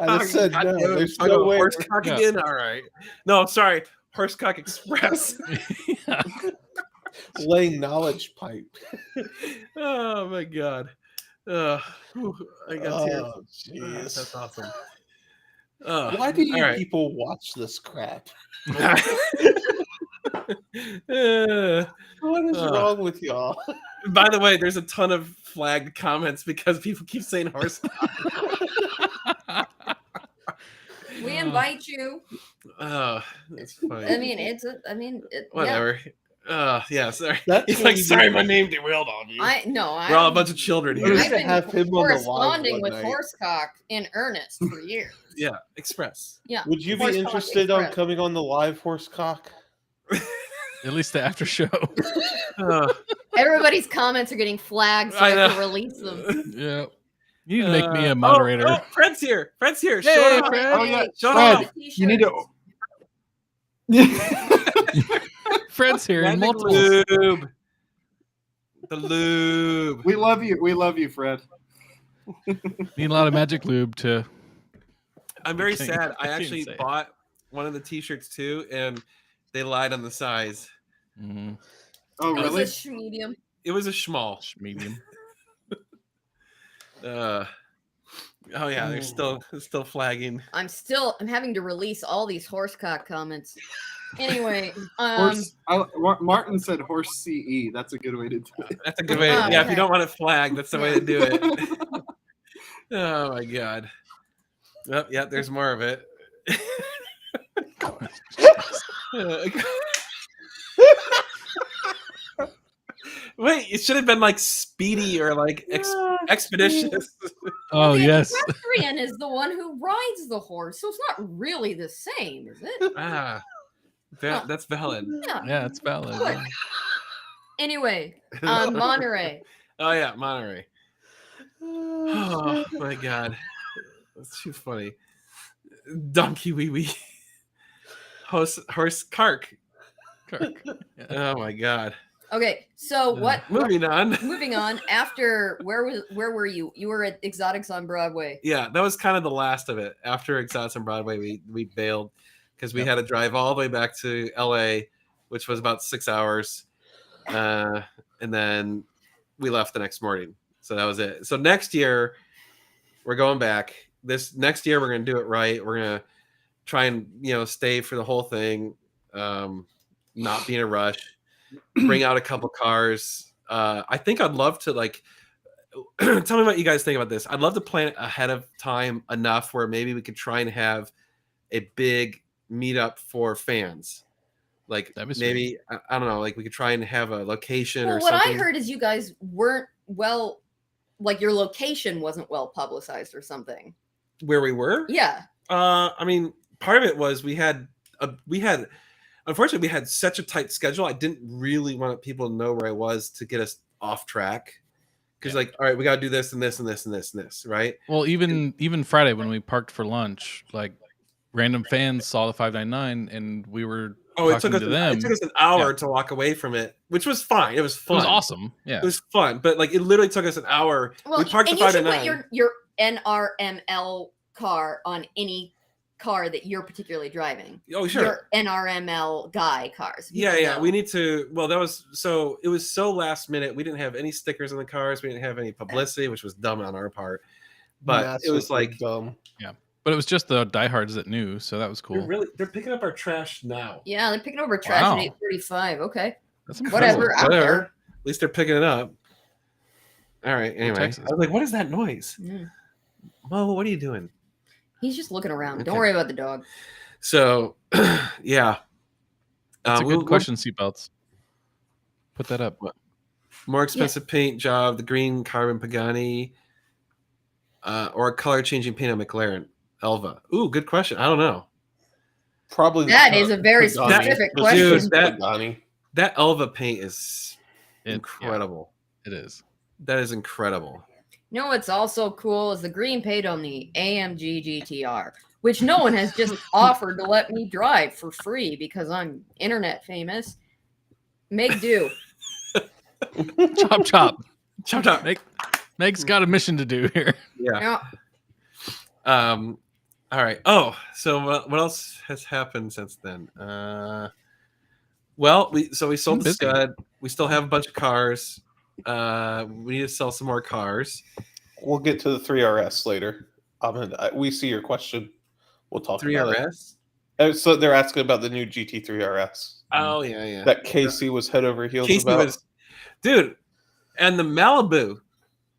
I just said no. God damn it, There's talking no about way. Horsecock Yeah. again. All right. No, sorry. Horsecock Express. Yeah. Laying knowledge pipe. Oh my god. Whew, I got tears. Oh, jeez. That's awesome. Why do you all right. people watch this crap? What is wrong with y'all? By the way, there's a ton of flagged comments because people keep saying horse. We invite you. Oh, that's funny. I mean, it's a. I mean, it, yeah. Whatever. Yeah, sorry. That's He's what like, you sorry, do. my name derailed on you. We're We're all a bunch of children We here. used I've to been have him on the live corresponding one with night. Horsecock in earnest for years. Yeah, Express. Yeah. Would you be Horsecock interested on Express. coming on the live Horsecock? At least the after show. Uh, Everybody's comments are getting flagged, so I I have to know. release them. Yeah. You need to make me a moderator. Oh, Fred's here. Fred's here. Hey, Show off. Fred. Oh, yeah. Show Fred, off. you need to. Fred's here in Magic multiple. lube. The lube. We love you. We love you, Fred. Need a lot of magic lube to. I'm very Can't- sad. I can't actually say. bought one of the t-shirts too, and they lied on the size. Mhm. Oh, It was really? a medium. It was a small. Medium. Oh yeah, they're still flagging. I'm having to release all these Horsecock comments. Anyway, Martin said horse CE. That's a good way to do it. That's a good way. Oh, Yeah, if okay. you don't want it flagged, that's the way to do it. Oh my god. Oh, yeah, there's more of it. Wait, it should have been like speedy or like expeditious. Oh the yes. equestrian is the one who rides the horse, so it's not really the same, is it? That's valid. Yeah. Yeah, it's valid. Good. Anyway, Monterey. Oh yeah, Monterey. Oh my god, that's too funny. Donkey wee wee. Horse cark. Kirk. Oh my god. Okay, so what? Moving on. Moving on. After where were you? You were at Exotics on Broadway. Yeah, that was kind of the last of it. After Exotics on Broadway, we bailed because we had to drive all the way back to LA, which was about 6 hours, and then we left the next morning. So that was it. So next year we're going back. This next year we're gonna do it right. We're gonna try and stay for the whole thing, not be in a rush. Bring out a couple cars. I think I'd love to tell me what you guys think about this. I'd love to plan it ahead of time enough where maybe we could try and have a big meetup for fans. Like That'd be sweet. maybe I don't know, like we could try and have a location Well, or what something. I heard is you guys weren't like your location wasn't well publicized or something. Where we were? Yeah. I mean, part of it was we had unfortunately we had such a tight schedule. I didn't really want people to know where I was to get us off track. Because all right, we gotta do this and this and this and this and this, right? Well, even Friday when we parked for lunch, like random fans saw the 599 and we were It took talking us to them. it took us an hour Yeah. to walk away from it, which was fine. It was It fun. was awesome. Yeah. It was fun, but it literally took us an hour. Well, we parked and the you should put 599. your NRML car on any car that you're particularly driving. Oh, sure. Your NRML guy cars. Yeah, People yeah. know. We need to. Well, it was so last minute. We didn't have any stickers on the cars. We didn't have any publicity, which was dumb on our part. But it was Massively like dumb. But it was just the diehards that knew, so that was cool. they're picking up our trash now. Yeah, they're picking over trash Wow. at 8:35. Okay. That's Whatever. incredible. out Whatever. there. At least they're picking it up. All right. Anyway, Texas. I was like, "What is that noise?" Yeah. Mo, what are you doing? He's just looking around. Don't Okay. worry about the dog. So, yeah. That's a we'll- good question, seatbelts. Put that up. More expensive paint job, the green carbon Pagani, or a color changing paint on McLaren Elva. Ooh, good question. I don't know. Probably That is a very Pagani. specific Dude, question. that- Pagani. That Elva paint is Yeah, incredible. it is. That is incredible. You know what's also cool is the green paint on the AMG GTR, which no one has just offered to let me drive for free because I'm internet famous. Make do. Chop chop. Chop chop. Meg's got a mission to do here. Yeah. Yeah. All right. Oh, so what else has happened since then? Well, we sold the busy. Scud. We still have a bunch of cars. We need to sell some more cars. We'll get to the 3RS later. We see your question. We'll talk about it. 3RS. So they're asking about the new GT3 RS Oh yeah. that Casey was head over heels Casey about. dude, and the Malibu,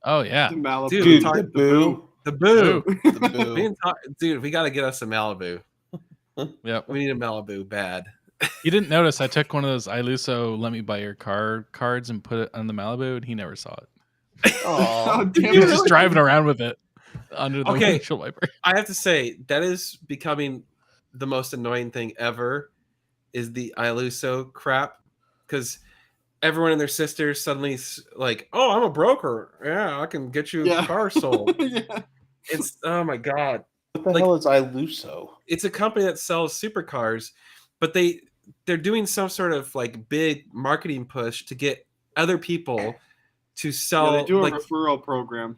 Oh yeah. The Malibu. Dude, Dude, talk- the boo. the Boo. The We boo. didn't talk- dude, we got to get us a Malibu. Yep. We need a Malibu bad. You didn't notice I took one of those Iluso "Let me buy your car" cards and put it on the Malibu, and he never saw it. Aw. Oh, damn He was it. just driving around with it under the Okay. windshield wiper. I have to say that is becoming the most annoying thing ever. Is the Iluso crap, because everyone and their sisters suddenly like, oh, I'm a broker. Yeah, I can get you a car sold. Yeah. It's oh my god. What the Like- hell is Iluso? It's a company that sells supercars, but they're doing some sort of like big marketing push to get other people to sell. Yeah, they do a like referral program.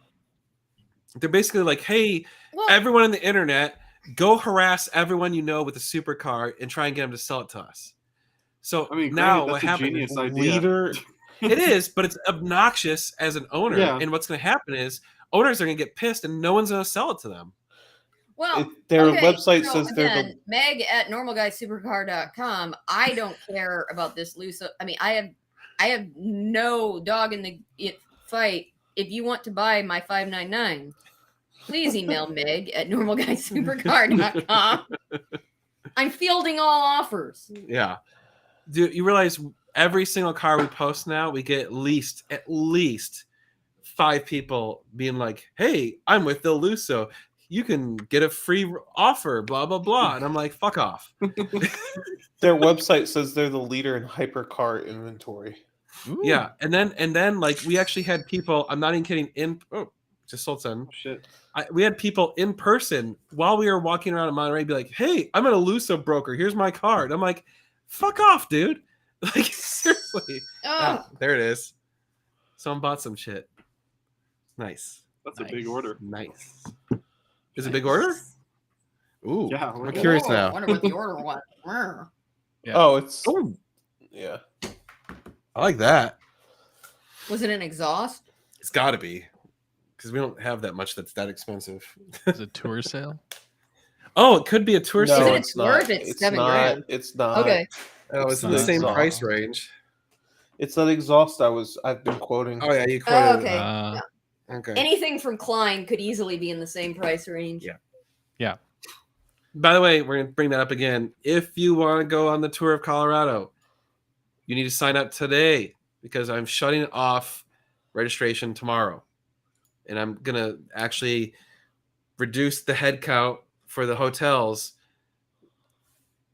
they're basically like, hey, Well, everyone on the internet, go harass everyone you know with a supercar and try and get them to sell it to us. So I mean, now granted, what that's a happens? genius idea. Leader. It is, but it's obnoxious as an owner. Yeah. And what's going to happen is owners are going to get pissed and no one's going to sell it to them. well, Their okay, website so says they're the again, Meg at normalguysupercar.com. I don't care about this loose. I mean, I have no dog in the fight. If you want to buy my 599, please email Meg at normalguysupercar.com. I'm fielding all offers. Yeah. Do you realize every single car we post now, we get at least 5 people being like, hey, I'm with Il Luso. You can get a free offer, blah, blah, blah. And I'm like, fuck off. their website says they're the leader in hypercar inventory. Ooh. Yeah. And then like we actually had people, I'm not even kidding, just sold some. Shit. We had people in person while we were walking around in Monterey be like, hey, I'm an Eluso broker. Here's my card. I'm like, fuck off, dude. Like, seriously. Oh, There it is. Someone bought some shit. Nice. That's a big order. Nice. Is it a big order? Ooh. Yeah, I'm we're curious I now. wonder what the order was. Brr. Yeah. Oh, it's Ooh, yeah. I like that. Was it an exhaust? It's got to be. Because we don't have that much that's that expensive. Is it tour sale? Oh, it could be a tour No, Is sale. it it's a tour not. if it's It's 7 not. grand? It's not. Okay. Oh, it's It's in the not same exhaust. price range. It's that exhaust I've been quoting. Oh, yeah, you Oh, quoted okay. Okay. Anything from Klein could easily be in the same price range. Yeah. Yeah. By the way, we're going to bring that up again. If you want to go on the tour of Colorado, you need to sign up today because I'm shutting off registration tomorrow. And I'm going to actually reduce the head count for the hotels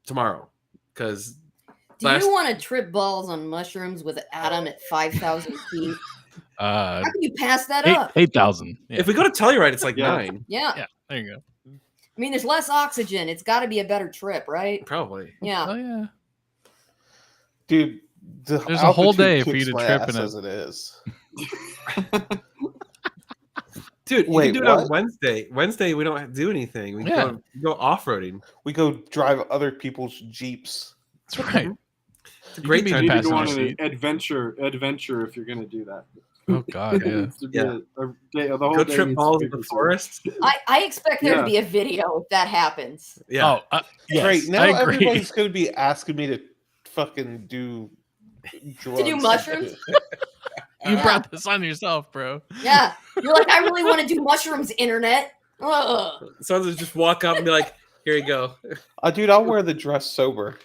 tomorrow because Do you want to trip balls on mushrooms with Adam at 5,000 feet? How can you pass that up? 8,000. Yeah. if we go to Telluride, it's like Yeah. 9, Yeah. Yeah. There you go. I mean, there's less oxygen. It's got to be a better trip, right? probably. Yeah. Oh yeah. Dude, There's a whole altitude day for you kicks to my trip ass in it. as it is. Dude, you Wait, can do it on what? Wednesday. Wednesday, we don't do anything. We Yeah. go off-roading. We go drive other people's Jeeps. That's right. It's a You great can be time. You the need to go on passenger an seat. adventure if you're going to do that. Oh god. It Yeah. needs to be Yeah. a day, the whole Go day trip needs to balls be in the consumed. forest. I expect there Yeah. to be a video if that happens. Yeah. Oh, yes, Great. Now I agree. everybody's going to be asking me to fucking do drugs. do mushrooms? You brought this on yourself, bro. Yeah. You're like, I really want to do mushrooms, internet. Ugh. Someone just walk up and be like, "Here you go." Dude, I'll wear the dress sober.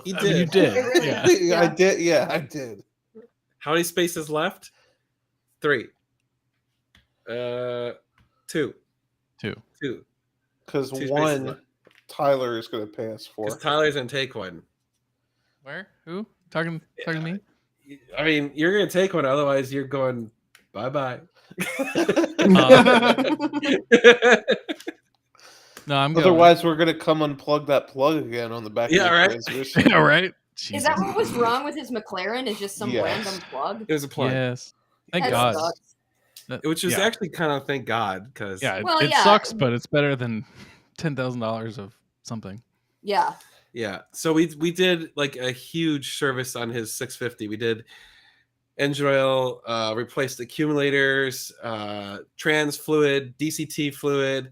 He I mean, you did. did. Yeah. I did. Yeah, I did. How many spaces left? 3. 2. 2. 2. Because 2 spaces one, left. Tyler is going to pay us for. Because Tyler's gonna take one. Where? Who? Talking to me? I mean, you're gonna take one. Otherwise, you're going bye bye. No, I'm going. Otherwise, we're going to come unplug that plug again on the back Yeah, of the right. transmission. Yeah, right. Is that what was wrong with his McLaren? Is just some Yes. random plug? It was a plug. Yes. Thank That God. sucks. That- Which is yeah. actually kind of thank God because Yeah, Well, it yeah. sucks, but it's better than $10,000 of something. Yeah. Yeah. So we did like a huge service on his 650. We did engine oil, replaced accumulators, trans fluid, DCT fluid.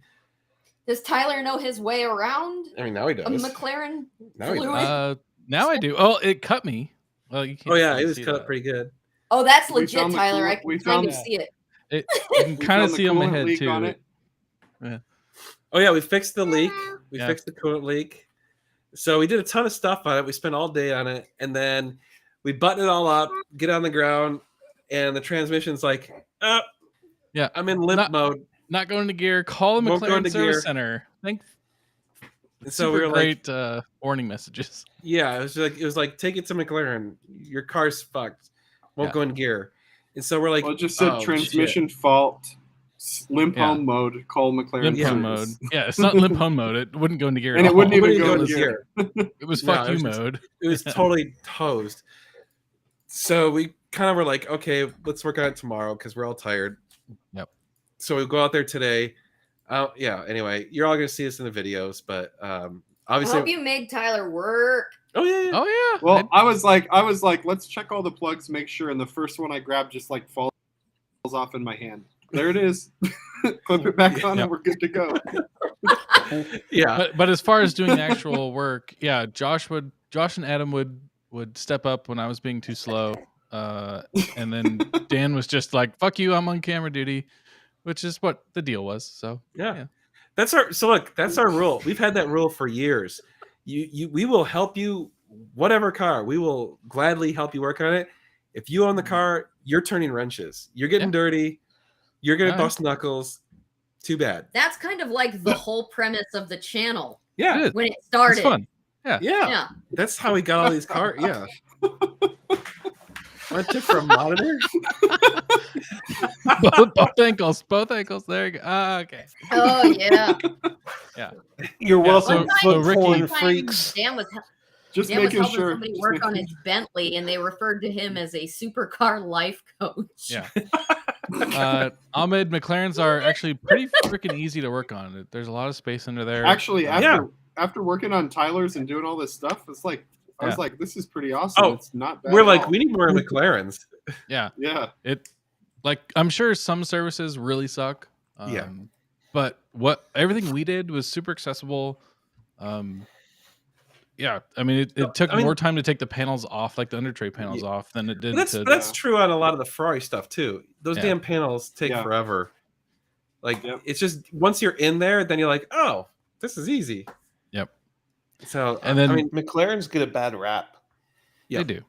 Does Tyler know his way around I mean, now he a does. McLaren Now he fluid? does. Now I do. Oh, it cut me. Well, you can't. Oh yeah, really it was see cut that. up pretty good. Oh, that's We legit, found the Tyler. I coolant- can we kind found- of see it. You can We kind of found the see on my coolant head leak too. on it. Oh yeah, we fixed the leak. We Yeah. fixed the coolant leak. So we did a ton of stuff on it. We spent all day on it, and then we button it all up, get on the ground, and the transmission's like, Yeah. I'm in limp Not- mode. Not going to gear. Call the Won't go McLaren into Service gear. Center. Thank. And so Super we were like, great warning messages. yeah, it was like take it to McLaren. Your car's fucked. Won't Yeah. go in gear. And so we're like, Well, it just said oh, transmission fault, limp Yeah. home mode, call McLaren Limp home service. mode. Yeah, it's not limp home mode. It wouldn't go into gear. And at it wouldn't all. even shit. go Wouldn't into gear. It was No, fuck it you was just- mode. It was totally toast. So we kind of were like, okay, let's work on it tomorrow because we're all tired. Yep. So we go out there today. Yeah. Anyway, you're all gonna see this in the videos, but I obviously, hope you made Tyler work. oh yeah, Oh yeah. Well, I was like, let's check all the plugs, make sure. And the first one I grabbed just like falls off in my hand. There it is. Clip it back on, Yep. and we're good to go. yeah. But as far as doing the actual work, yeah, Josh and Adam would step up when I was being too slow, and then Dan was just like, "Fuck you, I'm on camera duty," which is what the deal was. So Yeah. That's our rule. We've had that rule for years. We will help you, whatever car, we will gladly help you work on it. If you own the car, you're turning wrenches. You're getting Yeah. dirty. You're gonna All right. bust knuckles. Too bad. That's kind of like the whole premise of the channel Yeah. It is. when it it's started. fun. Yeah. Yeah. That's how we got all these cars. Yeah. What tip for a monitor? both ankles. There you go. Okay. Oh yeah. You're Yeah, welcome, so foot Ricky- porn One time freaks. Dan was Just Dan was making helping sure. somebody just work on making- his Bentley, and they referred to him as a supercar life coach. Yeah. Ahmed, McLarens are actually pretty freaking easy to work on. There's a lot of space under there. Actually, Yeah. after working on Tyler's and doing all this stuff, it's like I was Yeah. like, this is pretty awesome. Oh, It's not bad. We're at like, all. we need more McLarens. Yeah. Yeah. Like I'm sure some services really suck. Yeah. But everything we did was super accessible. Yeah, I mean it took I mean- more time to take the panels off, like the under tray panels off, than it did But to. that's true on a lot of the Ferrari stuff too. Those Yeah. damn panels take Yeah. forever. Like Yep. it's just once you're in there, then you're like, oh, this is easy. Yep. So And then- I mean, McLarens get a bad rap. yeah. They do.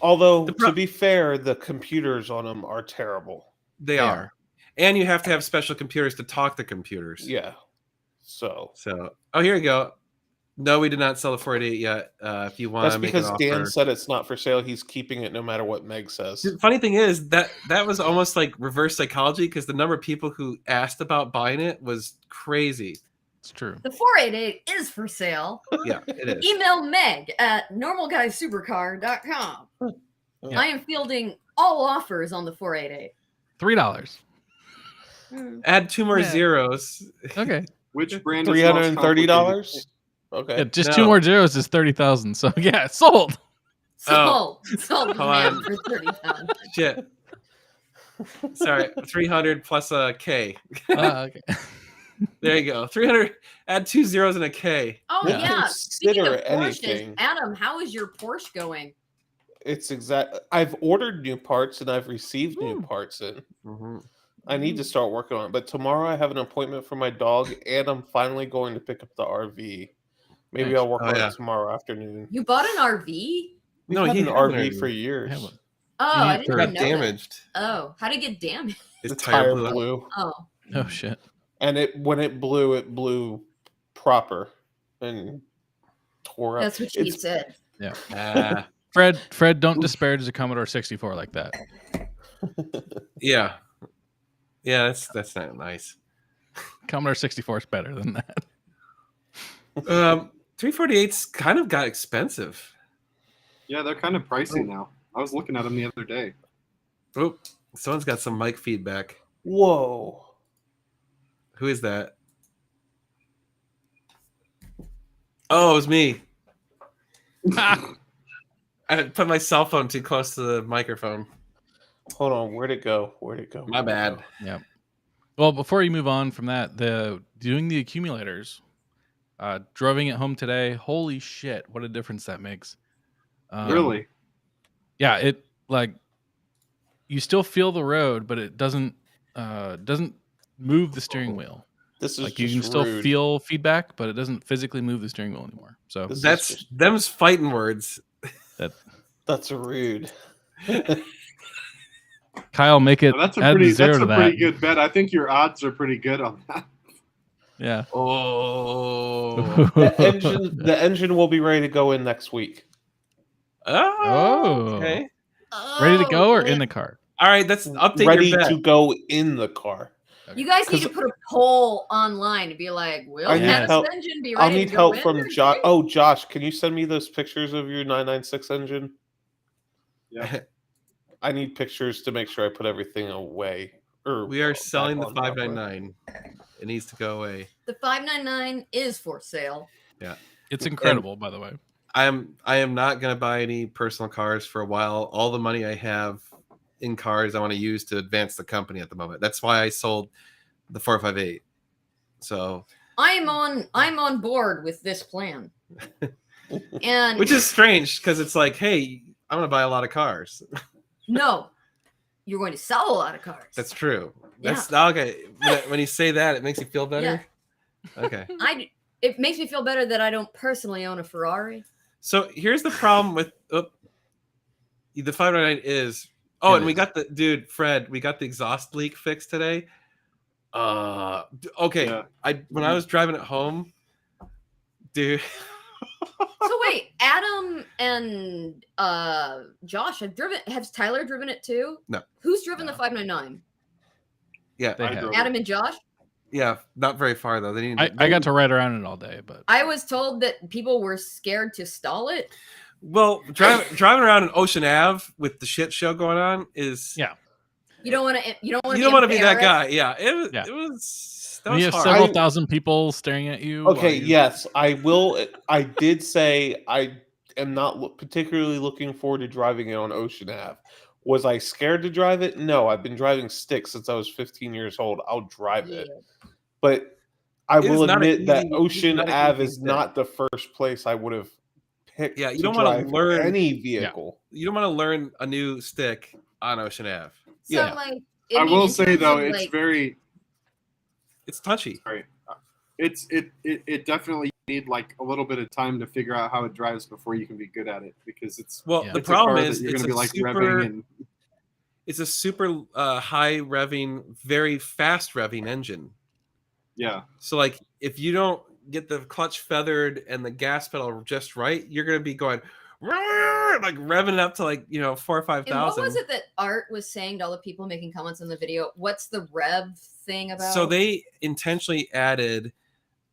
Although, The pro- to be fair, the computers on them are terrible. they They are. are. And you have to have special computers to talk to computers. Yeah. So So here you go. No, we did not sell the 488 yet. If you want that's to make because an Dan offer. said it's not for sale. He's keeping it no matter what Meg says. The funny thing is that was almost like reverse psychology because the number of people who asked about buying it was crazy. It's true. The 488 is for sale. Yeah, it is. Email Meg at normalguysupercar.com. Yeah. I am fielding all offers on the 488. $3. Add 2 more Yeah. zeros. Okay. Which brand? is most $330. Okay. Yeah, just No. 2 more zeros is 30,000. So yeah, it's sold. Oh. Sold Hold man on. for 30,000. Shit. Sorry, 300 plus a K. Okay. There you go. 300. Add 2 zeros and a K. Oh Yeah. yeah. Speaking of Consider Porsches, anything. Adam, how is your Porsche going? It's exact. I've ordered new parts and I've received new parts, and I need to start working on it. But tomorrow I have an appointment for my dog, and I'm finally going to pick up the RV. Maybe Nice. I'll work Oh, on yeah. it tomorrow afternoon. You bought an RV? We've No, had he an had RV an for RV. years. I have one. Oh, You I need didn't to- even Got know that. damaged. Oh, how did it get damaged? His The tire tire blew out. blew, Oh, Oh shit. and when it blew proper and tore up. that's what she It's- said. Ah, Fred, don't disparage the Commodore 64 like that. yeah. Yeah, that's not nice. Commodore 64 is better than that. 348's kind of got expensive. Yeah, they're kind of pricey now. I was looking at them the other day. Oh, someone's got some mic feedback. Whoa. Who is that? Oh, it was me. I put my cell phone too close to the microphone. Hold on, where'd it go? Where'd it go? My bad. Yeah. Well, before you move on from that, doing the accumulators, driving it home today. Holy shit! What a difference that makes. Really? Yeah. It like you still feel the road, but it doesn't move the steering wheel. This is Like you just can still rude. feel feedback, but it doesn't physically move the steering wheel anymore. So This is That's just- them's fighting words. that's rude. Kyle, make it Well, that's a add pretty. zero That's to a that. pretty good bet. I think your odds are pretty good on that. Yeah. Oh. The engine will be ready to go in next week. Oh. Okay. Ready to go or Oh, in the car? All right. Let's update Ready your bet. to go in the car. You guys need to 'Cause- put a poll online to be like, will I need Hannah's help- engine be ready I'll to need go help in from or Josh. not? Oh, Josh, can you send me those pictures of your 996 engine? Yeah. I need pictures to make sure I put everything away. Or We are back selling the on proper. 599. It needs to go away. The 599 is for sale. It's incredible, by the way. I am not going to buy any personal cars for a while. All the money I have in cars I want to use to advance the company at the moment. That's why I sold the 458. So, I'm on board with this plan. And which is strange because it's like, hey, I'm going to buy a lot of cars. no, you're going to sell a lot of cars. That's true. That's okay. When you say that, it makes you feel better. Okay. It makes me feel better that I don't personally own a Ferrari. So here's the problem with the 599 is and we got Fred, we got the exhaust leak fixed today. Okay. Yeah. When I was driving it home, dude. So wait, Adam and Josh has Tyler driven it too? No. Who's driven the 599? Yeah. They I have. drove Adam and Josh? Yeah, not very far though. They didn't. I got to ride around it all day, but I was told that people were scared to stall it. Well, driving around in Ocean Ave with the shit show going on is Yeah. You don't want to. You don't want you don't want to be that embarrassed. guy. Yeah, it was. Yeah. It was. That when was you have hard. several thousand people staring at you. while Okay, you- yes, I will. I did say I am not particularly looking forward to driving it on Ocean Ave. Was I scared to drive it? No, I've been driving stick since I was 15 years old. I'll drive it. But I It is will not an admit that easy- Ocean not an Ave easy is thing. not the first place I would have picked. Yeah, you to don't wanna drive learn- any vehicle. You don't want to learn a new stick on Ocean Ave. So Yeah. like, I mean, will in say terms though, of, it's like, very. It's touchy. It definitely need like a little bit of time to figure out how it drives before you can be good at it because it's. Well, Yeah. the it's a car problem that is you're it's gonna a be like super. revving and It's a super high revving, very fast revving engine. yeah. So like, if you don't get the clutch feathered and the gas pedal just right, you're gonna be going like revving it up to like 4,000 or 5,000. And what was it that Art was saying to all the people making comments on the video? What's the rev thing about? So they intentionally added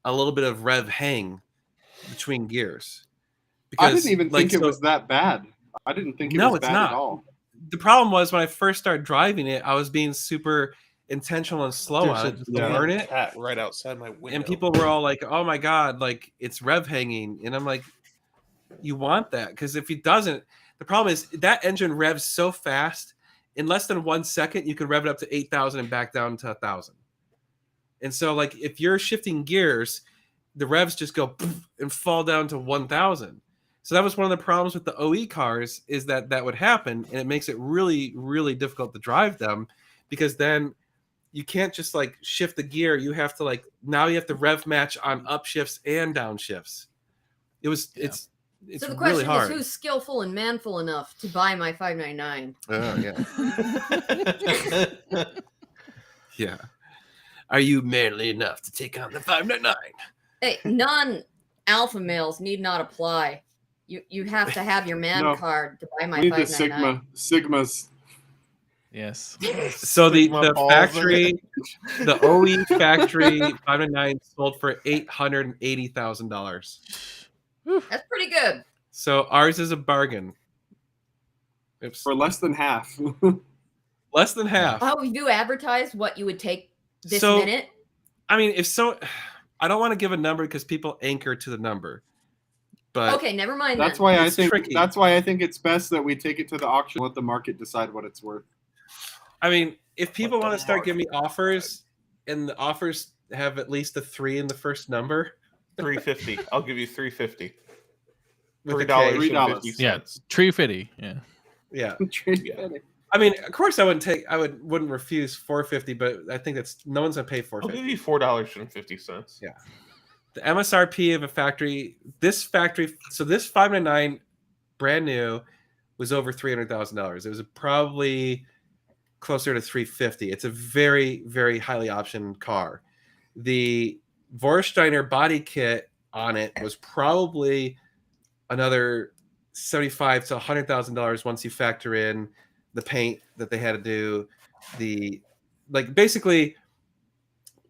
a little bit of rev hang between gears. I didn't even like, think it so- was that bad. I didn't think it No, was it's bad not. at all. The problem was when I first started driving it, I was being super intentional and slow There's on a it to yeah. learn it. cat right outside my window. And people were all like, "Oh my god, like it's rev hanging," and I'm like, "You want that? Because if it doesn't, the problem is that engine revs so fast. In less than 1 second, you can rev it up to 8,000 and back down to 1,000. And so, like, if you're shifting gears, the revs just go poof and fall down to 1,000. So that was one of the problems with the OE cars is that would happen, and it makes it really, really difficult to drive them because then you can't just like shift the gear. You have to like now you have to rev match on upshifts and downshifts. It's so the really question hard. is, who's skillful and manful enough to buy my 599? Oh yeah, yeah. Are you manly enough to take on the 599? Hey, non-alpha males need not apply. You have to have your man No. card to buy my We need the 599. Sigmas. Yes. So Stick my the balls in factory, the OE factory 599 sold for $880,000. That's pretty good. So ours is a bargain. It's For less than half. less than half. Oh, you advertise what you would take this So- minute? I mean, I don't want to give a number because people anchor to the number. But Okay, never mind. That's then. why I It's think tricky. that's why I think it's best that we take it to the auction, let the market decide what it's worth. I mean, if people What the want to start market giving me offers, and the offers have at least a 3 in the first number, $350. I'll give you $350. with a $3.50. K. Yeah, tree fitty. Yeah. Yeah. Yeah. I mean, of course, I wouldn't refuse 450, but I think that's no one's gonna pay I'll 450. give you $4.50. Yeah. The MSRP of a factory, this 599 brand new was over $300,000. It was probably closer to 350. It's a very, very highly optioned car. The Vorsteiner body kit on it was probably another $75,000 to $100,000 once you factor in the paint that they had to do, basically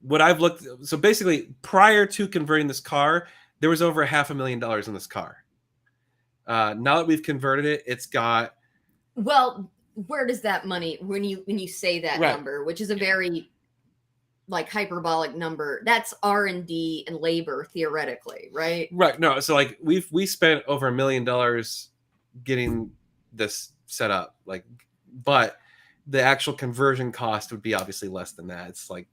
what I've looked. So basically, prior to converting this car, there was over $500,000 in this car. Now that we've converted it, it's got. Well, where does that money when you say that Right. number, which is a very like hyperbolic number, that's R&D and labor theoretically, right? Right. No. So like we spent over $1 million getting this set up. But the actual conversion cost would be obviously less than that. It's like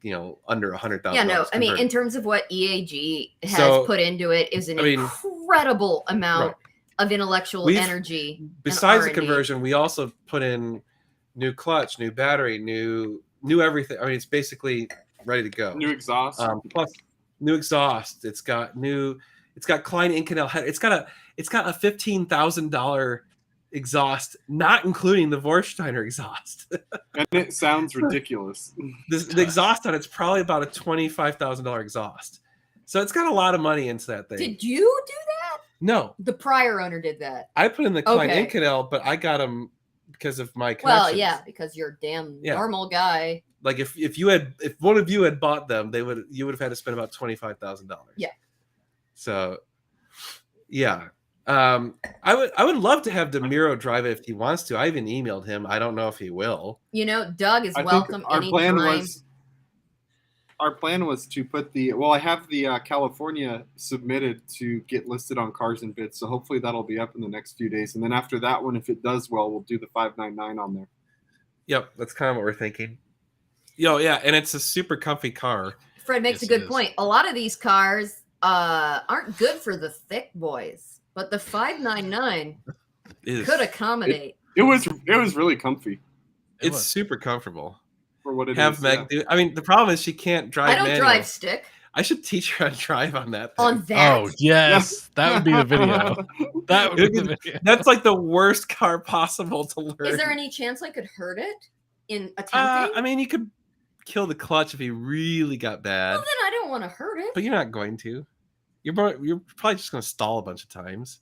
under $100,000. Yeah, no. I mean, in converted. terms of what EAG has So, put into it, is an incredible amount Right. of intellectual We've- energy. and Besides the R&D. conversion, we also put in new clutch, new battery, new everything. I mean, it's basically ready to go. New exhaust. Plus new exhaust. It's got Klein Inconel head. It's got a $15,000 exhaust, not including the Vorsteiner exhaust. And it sounds ridiculous. The exhaust on it's probably about a $25,000 exhaust. So it's got a lot of money into that thing. Did you do that? No, The prior owner did that. I put in the Klein Okay. Inconel, but I got them because of my connections. Well, yeah, because you're a damn Yeah. normal guy. Like if one of you had bought them, you would have had to spend about $25,000. Yeah. So, yeah, I would love to have Demiro drive it if he wants to. I even emailed him. I don't know if he will. Doug is I think welcome our anytime. plan was to put I have the California submitted to get listed on Cars and Bits, so hopefully that'll be up in the next few days. And then after that one, if it does well, we'll do the 599 on there. Yep, that's kind of what we're thinking. Yeah, and it's a super comfy car. Fred makes Yes, a it good is. point. A lot of these cars aren't good for the thick boys, but the 599 could accommodate. It was really comfy It It's was. super comfortable. for what it Have is. Meg do. I mean, the problem is she can't drive. I don't manual. drive stick I should teach her how to drive on that. Thing. on that. Oh yes, that would be the video. That would be the video. That's like the worst car possible to learn. Is there any chance I could hurt it in attempting? I mean, you could kill the clutch if he really got bad, well, then I don't want to hurt it. but you're not going to. You're probably just going to stall a bunch of times.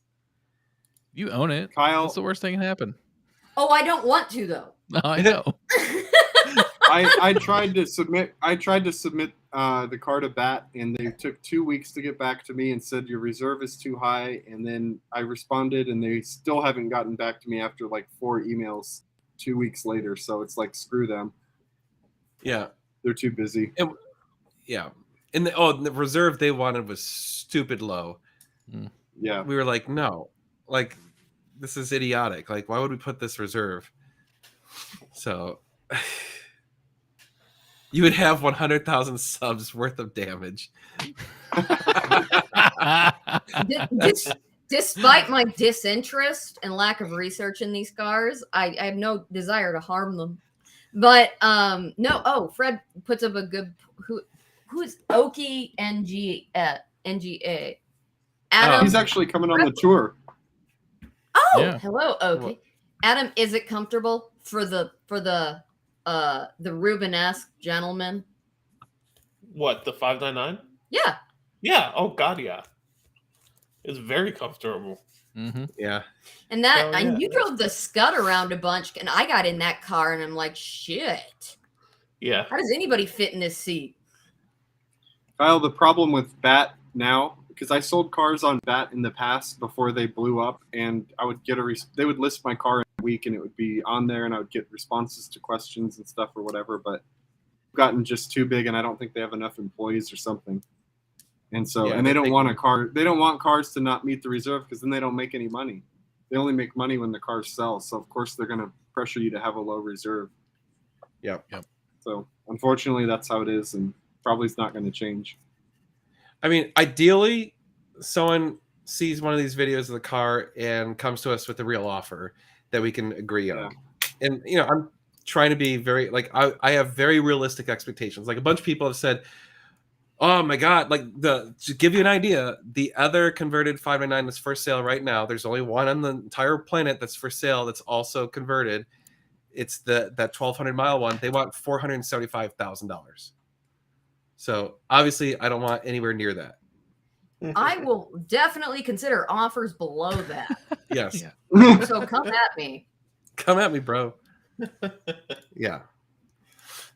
You own it. Kyle, What's the worst thing can happen? Oh, I don't want to though. No, I know. I tried to submit the car to BAT, and they took 2 weeks to get back to me and said your reserve is too high. And then I responded, and they still haven't gotten back to me after like 4 emails 2 weeks later. So it's like, screw them. Yeah, They're too busy. yeah. And the reserve they wanted was stupid low. Yeah. We were like, no, like this is idiotic. Like, why would we put this reserve? So you would have 100,000 subs worth of damage. Despite my disinterest and lack of research in these cars, I have no desire to harm them. But no. Oh, Fred puts up a good who's Oki NGA. Adam. He's actually coming on the tour. Oh, Yeah. hello, Oki. Adam, is it comfortable for the Rubenesque gentleman? What, the 599? Yeah. Yeah. Oh God, yeah. It's very comfortable. Mm-hmm. Yeah. And that Oh, yeah. and you drove the Scud around a bunch, and I got in that car, and I'm like, shit. Yeah. How does anybody fit in this seat? Kyle, the problem with BAT now, because I sold cars on BAT in the past before they blew up, and I would get they would list my car in a week, and it would be on there, and I would get responses to questions and stuff or whatever. But gotten just too big, and I don't think they have enough employees or something. And so, Yeah, and they they're don't want a car. They don't want cars to not meet the reserve because then they don't make any money. They only make money when the cars sell. So of course they're going to pressure you to have a low reserve. Yep. So unfortunately, that's how it is, and probably it's not going to change. I mean, ideally, someone sees one of these videos of the car and comes to us with a real offer that we can agree on. And I'm trying to be very I have very realistic expectations. Like a bunch of people have said, "Oh my god!" Like to give you an idea, the other converted 599 that's for sale right now. There's only one on the entire planet that's for sale that's also converted. It's that 1,200 mile one. They want $475,000. So obviously, I don't want anywhere near that. I will definitely consider offers below that. Yes, Yeah. So come at me. come at me, bro. Yeah.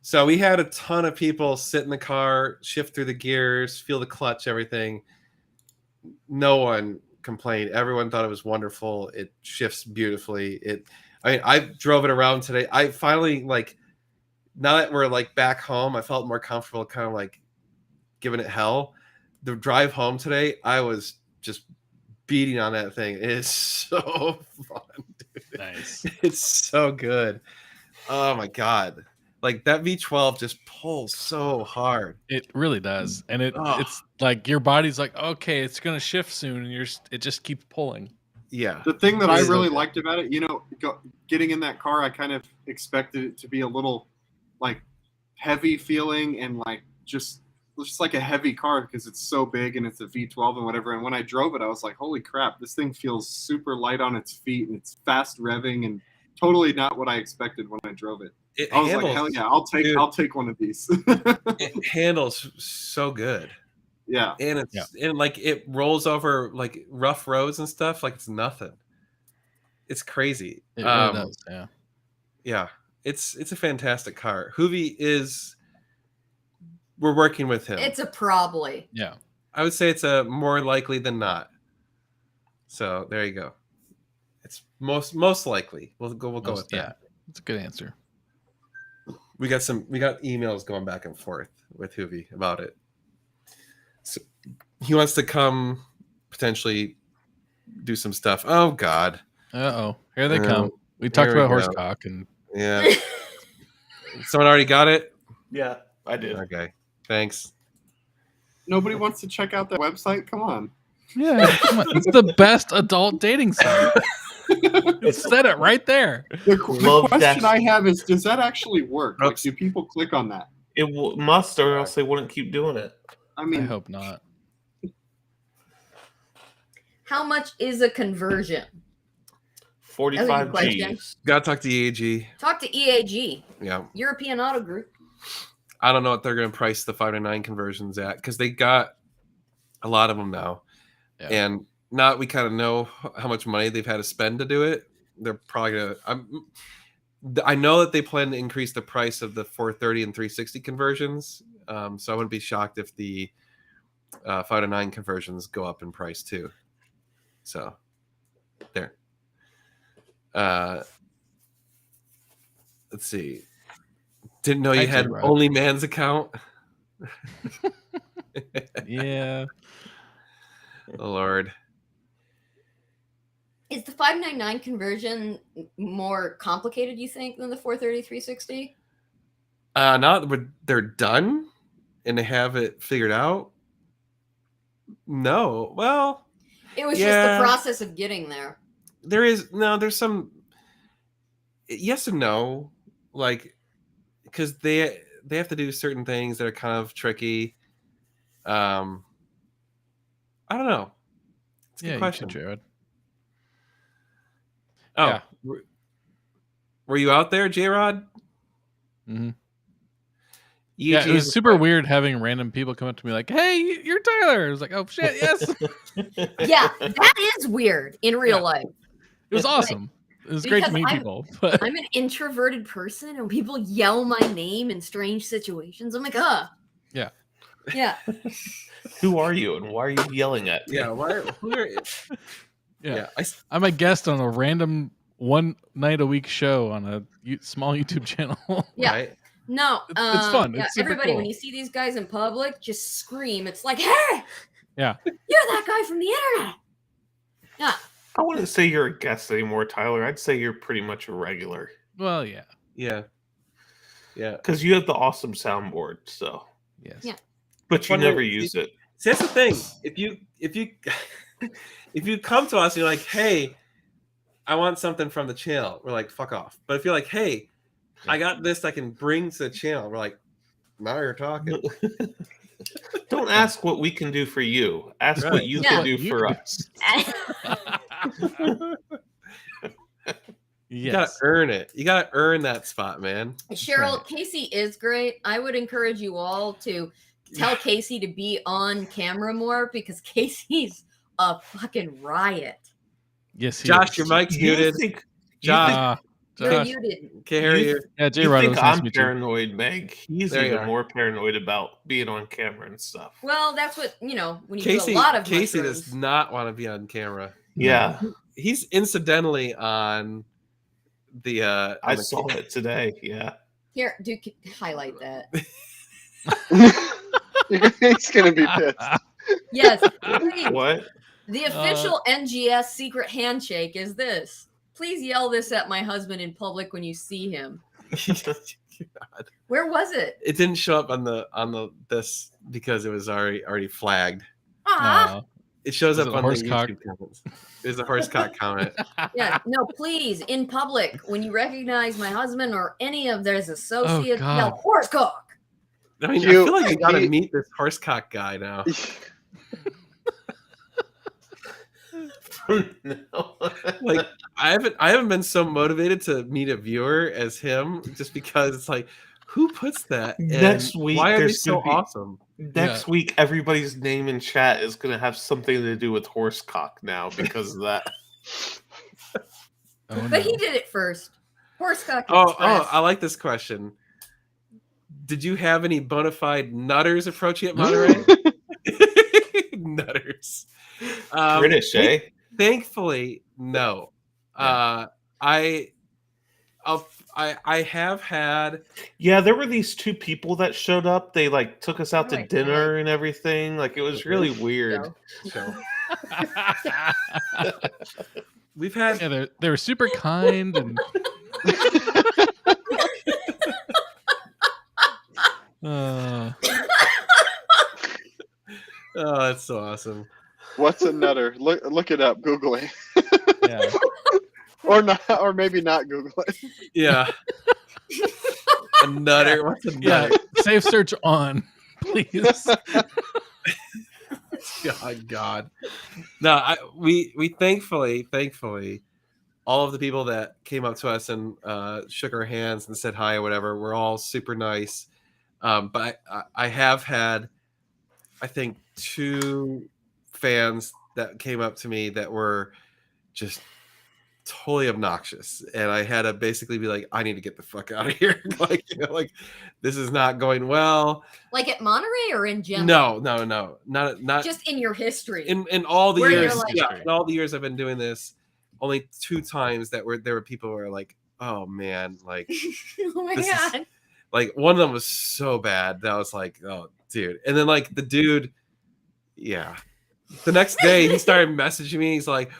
So we had a ton of people sit in the car, shift through the gears, feel the clutch, everything. No one complained. Everyone thought it was wonderful. It shifts beautifully. I drove it around today. I finally now that we're back home, I felt more comfortable kind of giving it hell. The drive home today, I was just beating on that thing. It is so fun, dude. Nice. It's so good. Oh my god. That V12 just pulls so hard. It really does, and it's like your body's like, okay, it's gonna shift soon, and it just keeps pulling. Yeah. The thing that I It's so really good. liked about it, getting in that car, I kind of expected it to be a little heavy feeling and just like a heavy car because it's so big and it's a V12 and whatever. And when I drove it, I was like, holy crap, this thing feels super light on its feet and it's fast revving and totally not what I expected when I drove it. It I was handles, like, hell yeah, I'll take one of these. it handles so good. Yeah. And it rolls over rough roads and stuff like it's nothing. It's crazy. It really does. Yeah. Yeah. It's a fantastic car. We're working with him. It's a probably. Yeah. I would say it's a more likely than not. So there you go. It's most likely. We'll go with that. Yeah. It's a good answer. We got emails going back and forth with Hoovy about it. So he wants to come potentially do some stuff. Oh God. Uh-oh. Here they Yeah. come. We talked Here we about go. horsecock and Yeah. Someone already got it? Yeah, I did. Okay. Thanks. Nobody wants to check out that website? Come on. yeah, come on. It's the best adult dating site. It said it right there. The Love question Dash. I have is, does that actually work? Oops. Do people click on that? It must, or else they wouldn't keep doing it. I I mean, hope not. How much is a conversion? 45 question. G's. Gotta talk to EAG. Talk to EAG, Yeah. European Auto Group. I don't know what they're going to price the 599 conversions at because they got a lot of them now. Yeah. And now we kind of know how much money they've had to spend to do it. They're probably going to. I know that they plan to increase the price of the 430 and 360 conversions. So I wouldn't be shocked if the 599 conversions go up in price too. So there. Let's see. Didn't know you I had did, right. only man's account. Yeah. Oh, Lord. Is the 599 conversion more complicated, you think, than the 430 360? Now that they're done and they have it figured out. No. Well, It was Yeah. just the process of getting there. there's some yes and no, because they have to do certain things that are kind of tricky. I don't know. It's a Yeah, good you question. too, Jared. Oh, Yeah. were you out there, J-Rod? Mhm. Yeah, Yeah, it was super weird having random people come up to me like, "Hey, you're Tyler." I was like, "Oh shit, yes." Yeah, that is weird in real Yeah. life. It was awesome. It was great to Because meet I'm- people. But I'm an introverted person, and people yell my name in strange situations. I'm like, Yeah. Yeah. Who are you and why are you yelling at me? Yeah, yeah. I, I'm a guest on a random one night a week show on a small YouTube channel. Yeah. Right? No, It's fun. Yeah, It's super everybody, when cool. you see these guys in public, just scream. It's like, hey, Yeah. you're that guy from the internet. Yeah. I wouldn't say you're a guest anymore, Tyler. I'd say you're pretty much a regular Well, yeah. Yeah. Yeah. because you have the awesome soundboard. So, Yes. Yeah. but you Wonder- never use it. See, that's the thing. If you if you come to us and you're like, hey, I want something from the channel, we're like, fuck off. But if you're like, hey, I got this I can bring to the channel, we're like, now you're talking. Don't ask what we can do for you. Ask Right. what you Yeah. can do for us. You gotta Yes. earn it. You gotta earn that spot, man. Cheryl, Casey is great. I would encourage you all to tell Casey to be on camera more because Casey's a fucking riot. Yes. He Josh, is. your mic's You muted. think, Josh, Ah, You're Josh. muted. can't hear you. Yeah, Jay you Rado think was nice to I'm meet you. paranoid, Meg? He's There you even are. more paranoid about being on camera and stuff. Well, that's what, when you Casey, do a lot of Casey mushrooms. does not want to be on camera. Yeah, He's incidentally on the I saw it today. Yeah. Here, highlight that. He's gonna be pissed. Yes, please. What? The official NGS secret handshake is this. Please yell this at my husband in public when you see him. Where was it? It didn't show up on the this because it was already flagged. Ah, It shows Was up it a on horse the cock? YouTube comments. There's a horse cock comment. yeah. No, please, in public, when you recognize my husband or any of their associates, God. yell horse cock. I mean, I You- feel like you gotta he- meet this horse cock guy now. No. Like I haven't been so motivated to meet a viewer as him just because it's like who puts that and Next week, why are they there's so gonna be- awesome? Next week, everybody's name in chat is going to have something to do with horsecock now because of that. Oh, But he no. did it first. Horse cock. Oh, Express. I like this question. Did you have any bona fide nutters approaching at Monterey? Nutters. British, eh? Thankfully, no. Yeah. I have had. Yeah, there were these two people that showed up. They like took us out to Right, dinner and everything. Like it was really weird. So, We've had. Yeah, they were super kind and. Uh, Oh, that's so awesome. What's a nutter? Look it up. Google it, yeah. or not, or maybe not Google it. Yeah. A nutter. What's a Yeah. nutter? Safe search on, please. God. No, we thankfully, all of the people that came up to us and shook our hands and said hi or whatever were all super nice. But I have had, I think, 2 fans that came up to me that were just totally obnoxious, and I had to basically be like, I need to get the fuck out of here. Like, like this is not going well. like at Monterey or in general? No, not Just in your history. in all the Where you're years. like- Yeah, in all the years I've been doing this, only 2 times there were people who were like, oh man, like Oh my this is- god. like one of them was so bad that I was like, oh dude. And then like the dude, yeah. The next day he started messaging me. He's like,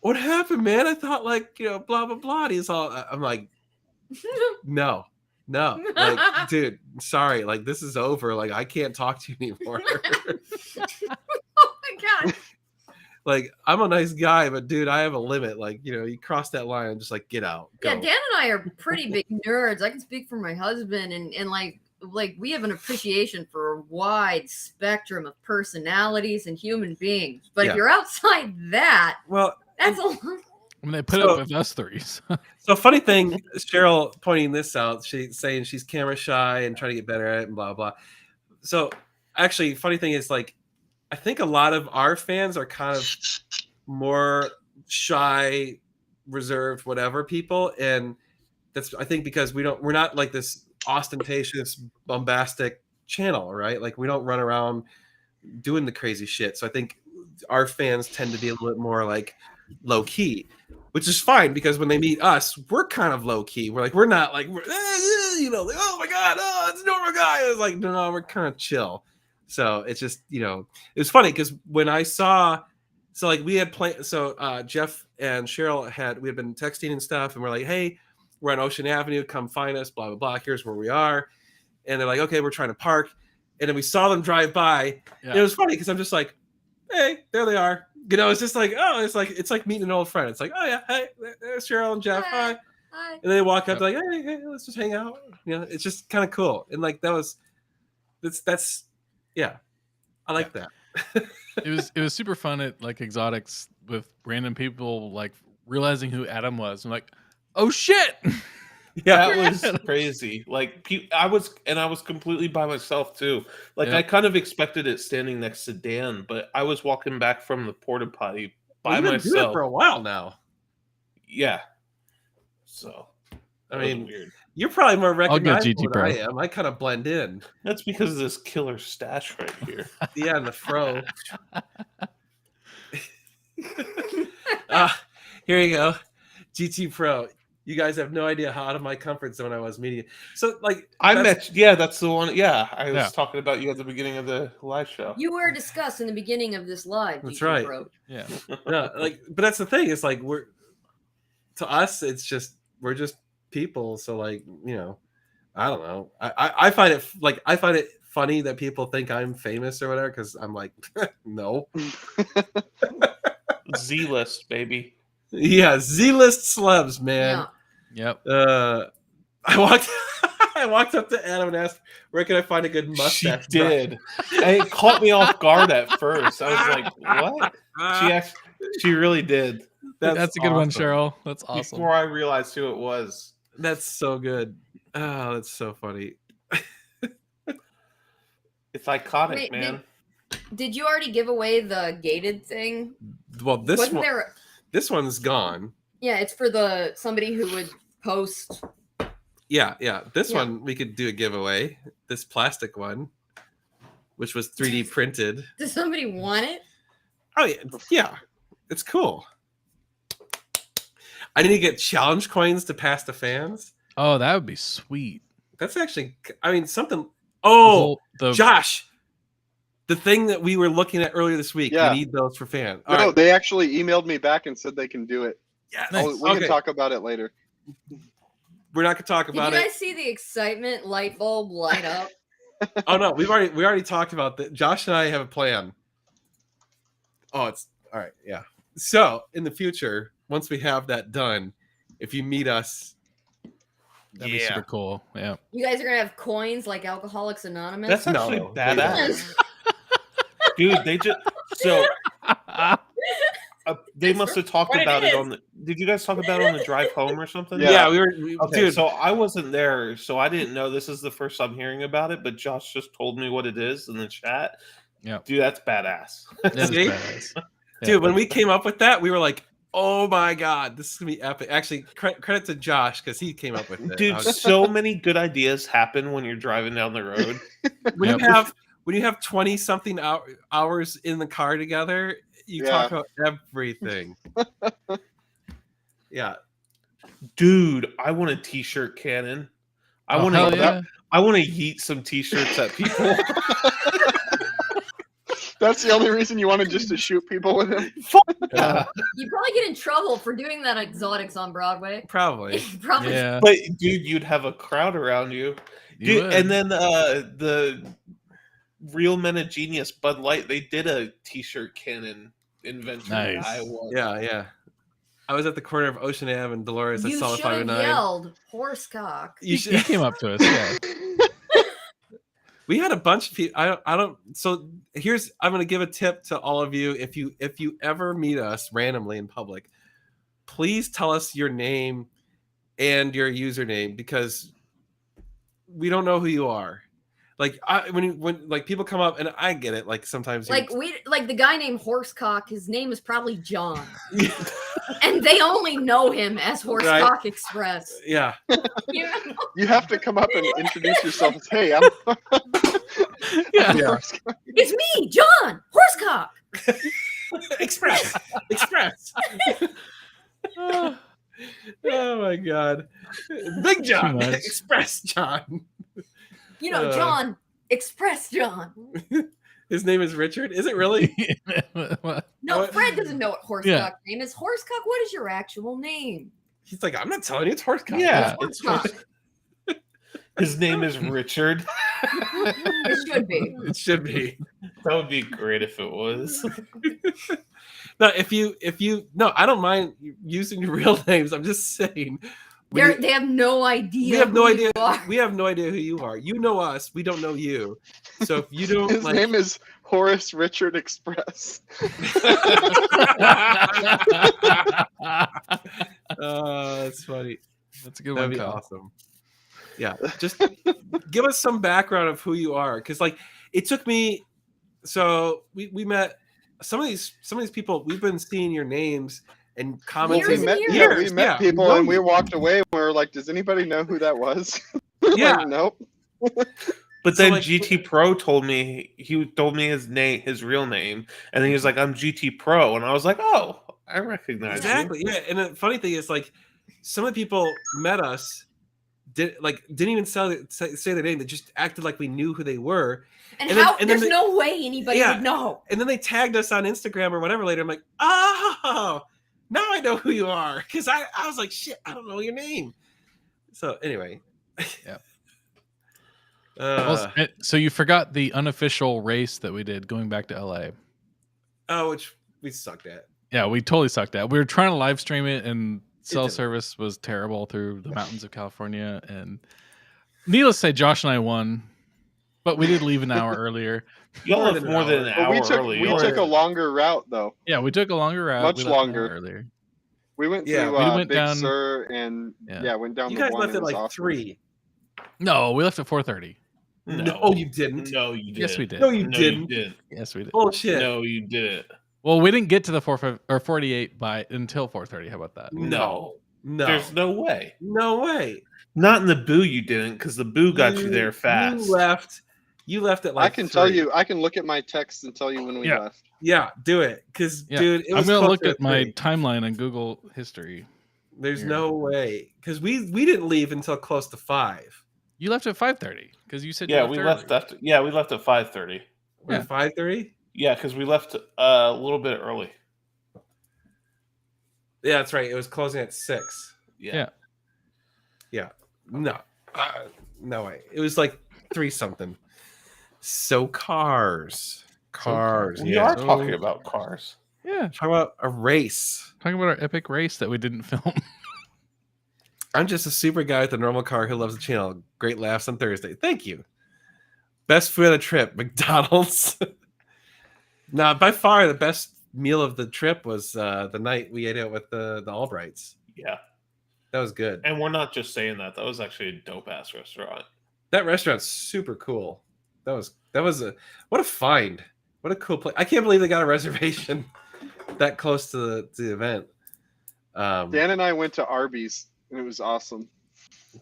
what happened, man? I thought like, blah blah blah. And he's all I'm like, no. Like, dude, sorry, like this is over. Like I can't talk to you anymore. Oh my god. Like I'm a nice guy, but dude, I have a limit. Like, you cross that line and just like get out. Go. Yeah, Dan and I are pretty big nerds. I can speak for my husband, and like we have an appreciation for a wide spectrum of personalities and human beings. But Yeah. if you're outside that, Well, that's a I mean, they put So- up with us 3. So. so funny thing, Cheryl pointing this out, she's saying she's camera shy and trying to get better at it and blah blah. So actually, funny thing is like, I think a lot of our fans are kind of more shy, reserved, whatever people, and that's I think because we're not like this ostentatious, bombastic channel, right? Like we don't run around doing the crazy shit. So I think our fans tend to be a little bit more like low key. which is fine because when they meet us, we're kind of low key. We're not like oh my god, oh it's a normal guy. It's like no, we're kind of chill. So it's just it was funny because when I saw, so like we had planned, so Jeff and Cheryl we had been texting and stuff, and we're like, hey, we're on Ocean Avenue, come find us, blah blah blah. Here's where we are, and they're like, okay, we're trying to park, and then we saw them drive by. Yeah. And it was funny because I'm just like, hey, there they are. It's just like, oh, it's like meeting an old friend. It's like, oh yeah, hey, there's Cheryl and Jeff. Hi. Hi. And then they walk up, they're like, hey, let's just hang out. It's just kind of cool. And like that's yeah, I like that. It was super fun at like Exotics with random people like realizing who Adam was. I'm like, oh shit. Yeah, That was crazy. Like I was completely by myself too. Like Yeah. I kind of expected it standing next to Dan, but I was walking back from the porta potty by You've been doing it myself. for a while now. Yeah. So I that was mean, weird. you're probably more go recognizable GT than I Pro. am. I kind of blend in. That's because of this killer stash right here. Yeah, and the fro. Here you go, GT Pro. You guys have no idea how out of my comfort zone I was meeting. So like That's the one. Yeah, I was Yeah. talking about you at the beginning of the live show. You were discussed in the beginning of this live. That's GT right. Pro. Yeah. Yeah, but that's the thing. It's like to us, we're just people. So like I don't know. I find it funny that people think I'm famous or whatever because I'm like no. Z-list, baby. Yeah, Z-list celebs, man. Yep. I walked up to Adam and asked, "Where can I find a good mustache?" She did. And it caught me off guard at first. I was like, "What?" She really did. That's a good one, awesome. Cheryl. That's awesome. Before I realized who it was. That's so good. Oh, that's so funny. It's iconic, Wait, man. Did you already give away the gated thing? Well, Wasn't there? this one's gone. Yeah, it's for somebody who would post. Yeah. This Yeah. one we could do a giveaway. This plastic one, which was 3D printed. Does somebody want it? Oh yeah, it's cool. I need to get challenge coins to pass to fans. Oh, that would be sweet. That's actually, I mean, something. Oh, The Josh, the thing that we were looking at earlier this week. Yeah. We need those for fans. No, All right. they actually emailed me back and said they can do it. Yes. Nice. We Okay. can talk about it later. We're not gonna talk Did you about guys it. see the excitement light bulb light up? Oh no, we already talked about that. Josh and I have a plan. Oh, it's all right. Yeah. So in the future, once we have that done, if you meet us, that'd be super cool. Yeah. You guys are gonna have coins like Alcoholics Anonymous. That's actually No, badass. Dude, they just so they must have talked what it about it is. on the. Did you guys talk about it on the drive home or something? yeah, we were, Okay, dude. so I wasn't there, so I didn't know. This is the first I'm hearing about it, but Josh just told me what it is in the chat. Yeah. Dude, that's badass. That is See? badass. Yeah. Dude, when we came up with that, we were like, "Oh my god, this is gonna be epic!" Actually, credit to Josh because he came up with it. Dude, I was- so many good ideas happen when you're driving down the road. when Yep. you have 20 something hours in the car together, you talk about everything. Yeah, Dude, I want a t-shirt cannon. I Oh, want hell to yeah. I want to yeet some t-shirts at people. That's the only reason you wanted just to shoot people with him. Yeah. You probably get in trouble for doing that at Exotics on Broadway. probably. Probably. Yeah. But dude, you'd have a crowd around you. You Dude, would. and then the Real Men of Genius Bud Light, they did a t-shirt cannon invention in Nice. Iowa. Yeah. I was at the corner of Ocean Ave and Dolores. I You saw the should have 509. yelled horsecock. You He came up to us. Yeah. We had a bunch of people. I don't. So I'm going to give a tip to all of you. If you ever meet us randomly in public, please tell us your name and your username because we don't know who you are. Like when like people come up and I get it. Like sometimes Like the guy named Horsecock, his name is probably John. And they only know him as Horsecock Express. yeah. You know? You have to come up and introduce yourself as, hey, I'm Yeah. It's me, John, Horsecock. Express. Oh my god. Big John. much. Express John. You know, Uh. John, Express John. His name is Richard. Is it really? What? No, What? Fred doesn't know what Horsecock's Yeah. name is. Horsecock, what is your actual name? He's like, I'm not telling you, it's Horsecock. Yeah, It's it's Horsecock. his name is Richard. It should be. It should be. That would be great if it was. No, if you no, I don't mind using your real names. I'm just saying. They have no idea. We have no who idea. you are. We have no idea who you are. You know us. We don't know you. So if you don't His like, name is Horace Richard Express. that's funny. That's a good That'd one, be Kyle. awesome. Yeah, just give us some background of who you are, because like it took me. So we met some of these people. We've been seeing your names and Well, commenting. Years we and met, years. yeah, we met Yeah, people we and know we you. walked away and we were like, does anybody know who that was? We're Yeah. like, nope. But So, then like, GT Pro told me his name, his real name, and then he was like, "I'm GT Pro," and I was like, "Oh, I recognize Exactly. Yeah. And the funny thing is, like, some of the people met us, didn't even say their name. They just acted like we knew who they were. And, And then- how? and then There's they- no way anybody Yeah. would know. And then they tagged us on Instagram or whatever later. I'm like, oh, now I know who you are. Because I was like, shit, I don't know your name. So anyway. Yep. Uh, So you forgot the unofficial race that we did going back to LA. which we sucked at. Yeah, we totally sucked at. We were trying to live stream it, and cell didn't. service was terrible through the mountains of California. And needless to say, Josh and I won, but we did leave an hour earlier. Y'all More left than an more than hour. an But hour we took early. we Y'all took were- a longer route though. Yeah, we took a longer route. Much We left an hour longer. earlier. We went Yeah, through we went Big down- Sur and Yeah. went down You the guys one. left It at was like awesome. 3. No, we left at 4:30. No, you didn't. No, you did. Yes, we did. No, you No, didn't. you did. Yes, we did. Bullshit. No, you did. Well, we didn't get to the 48 until 4:30. How about that? No. There's no way. No way. Not in the boo. You didn't, because the boo got you there fast. You left at like I can tell 3. you. I can look at my texts and tell you when we Yeah. left. Yeah, do it. Because, Yeah. dude, it I'm was gonna closer look at my 3. timeline on Google history. There's Here. no way. Because we didn't leave until close to 5. You left at 5:30 because you said you Yeah, we left early. after. Yeah, we left at 5:30. Was it 5:30? Yeah, because we left a little bit early. Yeah, that's right. It was closing at 6. Yeah. No. No way. It was like 3 something. So cars. We yeah. are talking about cars. Yeah, Talk about a race. talking about our epic race that we didn't film. I'm just a super guy with a normal car who loves the channel. Great laughs on Thursday. Thank you. Best food on the trip, McDonald's. Nah, by far the best meal of the trip was the night we ate out with the Albrights. Yeah, That was good. and we're not just saying that. That was actually a dope ass restaurant. That restaurant's super cool. That was a what a find. What a cool place. I can't believe they got a reservation that close to the event. Dan and I went to Arby's and it was awesome.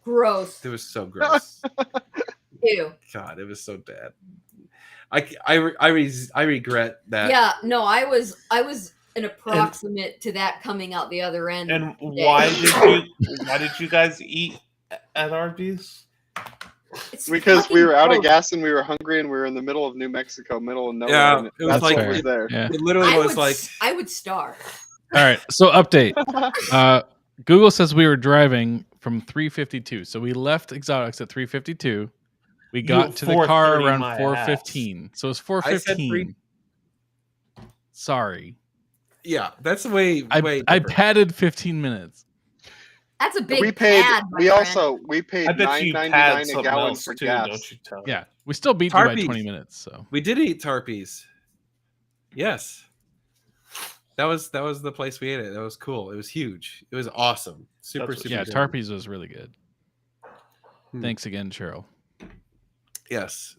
Gross. It was so gross. Ew. God, it was so bad. I regret that. Yeah, no, I was an approximate to that coming out the other end. And today. why did you guys eat at Arby's? It's Because we fucking were out of gross. gas and we were hungry and we were in the middle of New Mexico, middle of nowhere. Yeah, and it was that's like- what was there. Yeah. It literally was like I would starve. All right. So update. Google says we were driving from 3:52. So we left Exotics at 3:52. We got to the car 4:30 around my 4:15. So it's I said 4:15. Sorry. yeah, that's way I different. padded 15 minutes. That's a big We paid. pad, my We friend. also paid I bet you $9.99 had a something gallon else for too, gas. don't you tell? Yeah, we still beat you by Tarpies. 20 minutes. So We did eat Tarpies. Yes. That was the place we ate it. That was cool. It was huge. It was awesome. Super, That's what super yeah, good. Tarpies was really good. Hmm. Thanks again, Cheryl. Yes.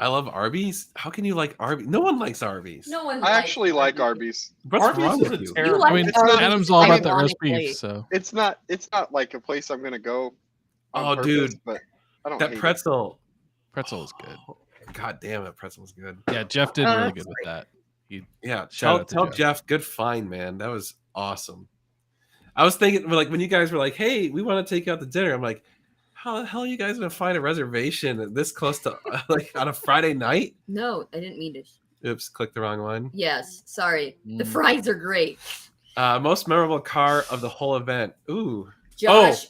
I love Arby's. How can you like Arby's? No one likes Arby's. No one. I actually like Arby's. What's Arby's wrong is with a you? terrible. You like I mean, It's not- Adam's all about the roast ironically. beef. So It's not like a place I'm gonna go. on Oh, purpose, dude. but I don't That hate it. pretzel. pretzel is good. God damn it, pretzel's good. Yeah, Jeff did really good with that. Yeah, Shout out to tell Jeff. Jeff, good find, man. That was awesome. I was thinking, like, when you guys were like, "Hey, we want to take you out to dinner," I'm like, "How the hell are you guys gonna find a reservation this close to like on a Friday night?" No, I didn't mean to. Oops, clicked the wrong one. Yes, sorry. The fries are great. Most memorable car of the whole event. Ooh, Josh,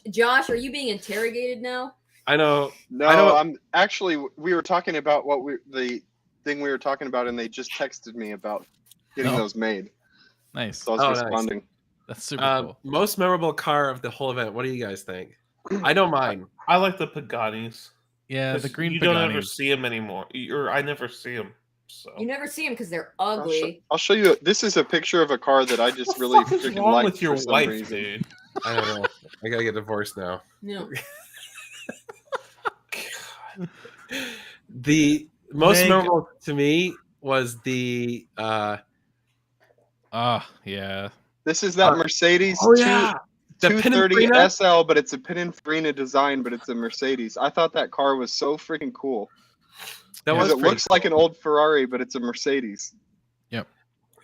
are you being interrogated now? I know. No, I'm actually. We were talking about the thing we were talking about, and they just texted me about getting those made. Nice. So I was responding. Nice. That's super cool. Most memorable car of the whole event. What do you guys think? I don't mind. I like the Paganis. Yeah, the green You Paganis. don't ever see them anymore. I never see them. So. You never see them because they're ugly. I'll show you. This is a picture of a car that I just really freaking wrong like with your for some wife, reason. dude? I don't know. I gotta get divorced now. No. The most memorable to me was the yeah. This is that Mercedes the 230 Pininfarina? SL, but it's a Pininfarina design, but it's a Mercedes. I thought that car was so freaking cool. That was It pretty looks like an old Ferrari, but it's a Mercedes. Yep.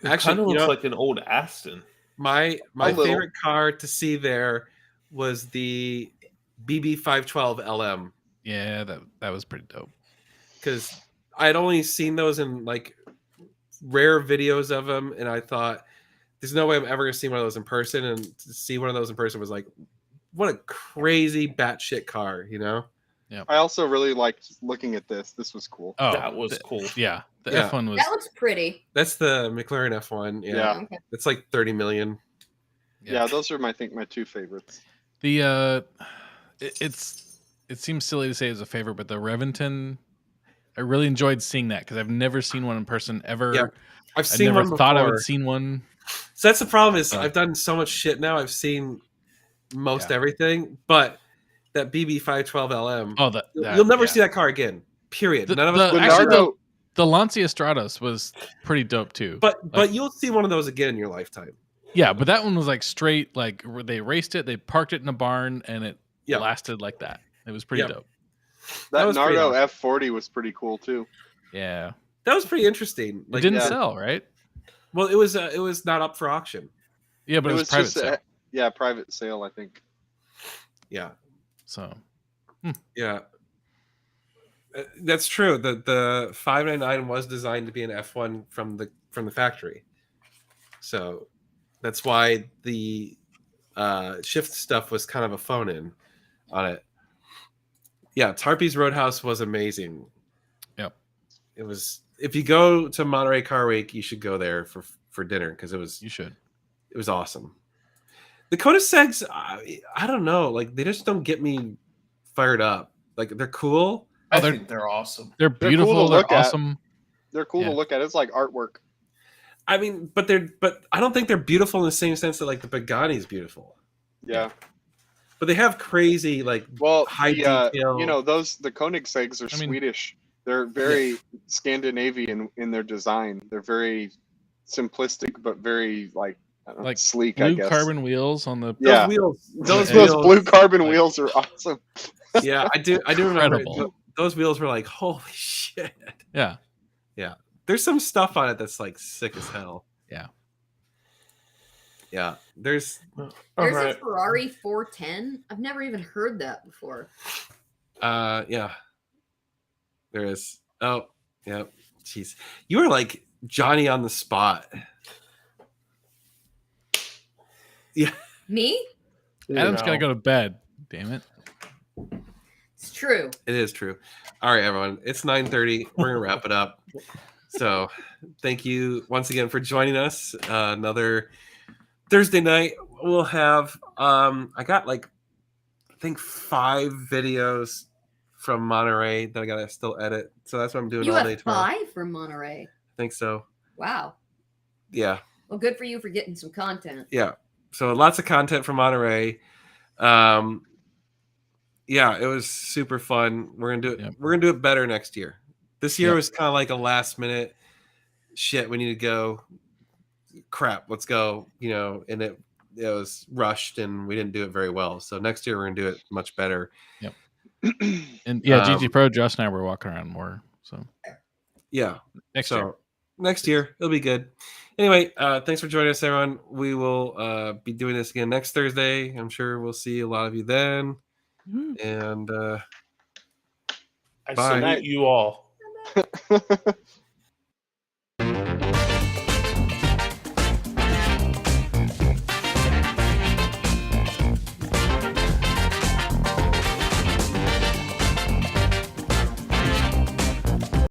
It Actually, kind of looks like an old Aston. My little. favorite car to see there was the BB512 LM. Yeah, that was pretty dope. Because I'd only seen those in like rare videos of them, and I thought there's no way I'm ever gonna see one of those in person. And to see one of those in person was like, what a crazy batshit car, you know? Yeah. I also really liked looking at this. This was cool. Oh, That was cool. Yeah, the Yeah. F1 was. That looks pretty. That's the McLaren F1. Yeah, Yeah. Okay. it's like 30 million. Yeah, those are my two favorites. The it seems silly to say it's a favorite, but the Reventon, I really enjoyed seeing that because I've never seen one in person ever. Yeah, I've I seen never one before. thought I would seen one. So that's the problem is Uh, I've done so much shit now. I've seen most everything, but that BB512 LM, Oh, you'll never see that car again. Period. None of us. Actually, the Lancia Stratos was pretty dope too. But you'll see one of those again in your lifetime. Yeah, but that one was like straight, like they raced it, they parked it in a barn, and it lasted like that. It was pretty dope. That was pretty Nardo awesome. F40 was pretty cool too. Yeah, that was pretty interesting. It didn't sell, right? Well, it was not up for auction. Yeah, but it was private just sale. private sale, I think. Yeah. So. Yeah. That's true. The 599 was designed to be an F1 from the factory. So that's why the shift stuff was kind of a phone in on it. Yeah, Tarpey's Roadhouse was amazing. Yep. It was. If you go to Monterey Car Week, you should go there for dinner because it was. You should. It was awesome. The Koenigseggs, I don't know, like they just don't get me fired up. Like they're cool. I think they're awesome. They're beautiful. cool to They're look at. awesome. They're cool to look at. It's like artwork. I mean, but I don't think they're beautiful in the same sense that like the Pagani is beautiful. Yeah. But they have crazy like high detail. The Koenigsegg's are Swedish. They're very Scandinavian in their design. They're very simplistic, but very like sleek. Blue I guess carbon wheels on the Those blue carbon wheels are awesome. Yeah, I do remember Incredible. those wheels were like holy shit. Yeah. Yeah. There's some stuff on it that's like sick as hell. Yeah. Yeah. There's a Ferrari 410. I've never even heard that before. Yeah. There is. Oh, yeah. Jeez. You were like Johnny on the spot. Yeah. Me? Adam's gotta go to bed. Damn it. It's true. It is true. All right, everyone. It's 9:30. We're gonna wrap it up. So thank you once again for joining us. Another Thursday night. We'll have I got like I think 5 videos from Monterey that I gotta still edit. So that's what I'm doing You all day have tomorrow. 5 from Monterey. I think so. Wow. Yeah. Well, good for you for getting some content. Yeah. So lots of content from Monterey. Yeah, it was super fun. We're gonna do it. Yep. We're gonna do it better next year. This year Yep. was kind of like a last minute shit. We need to go. Crap, let's go. And it was rushed and we didn't do it very well. So next year we're gonna do it much better. Yep. And yeah, GG Pro, Josh and I were walking around more. So Yeah. next So year. next year. It'll be good. Anyway, thanks for joining us, everyone. We will be doing this again next Thursday. I'm sure we'll see a lot of you then. And I bye. salute you all.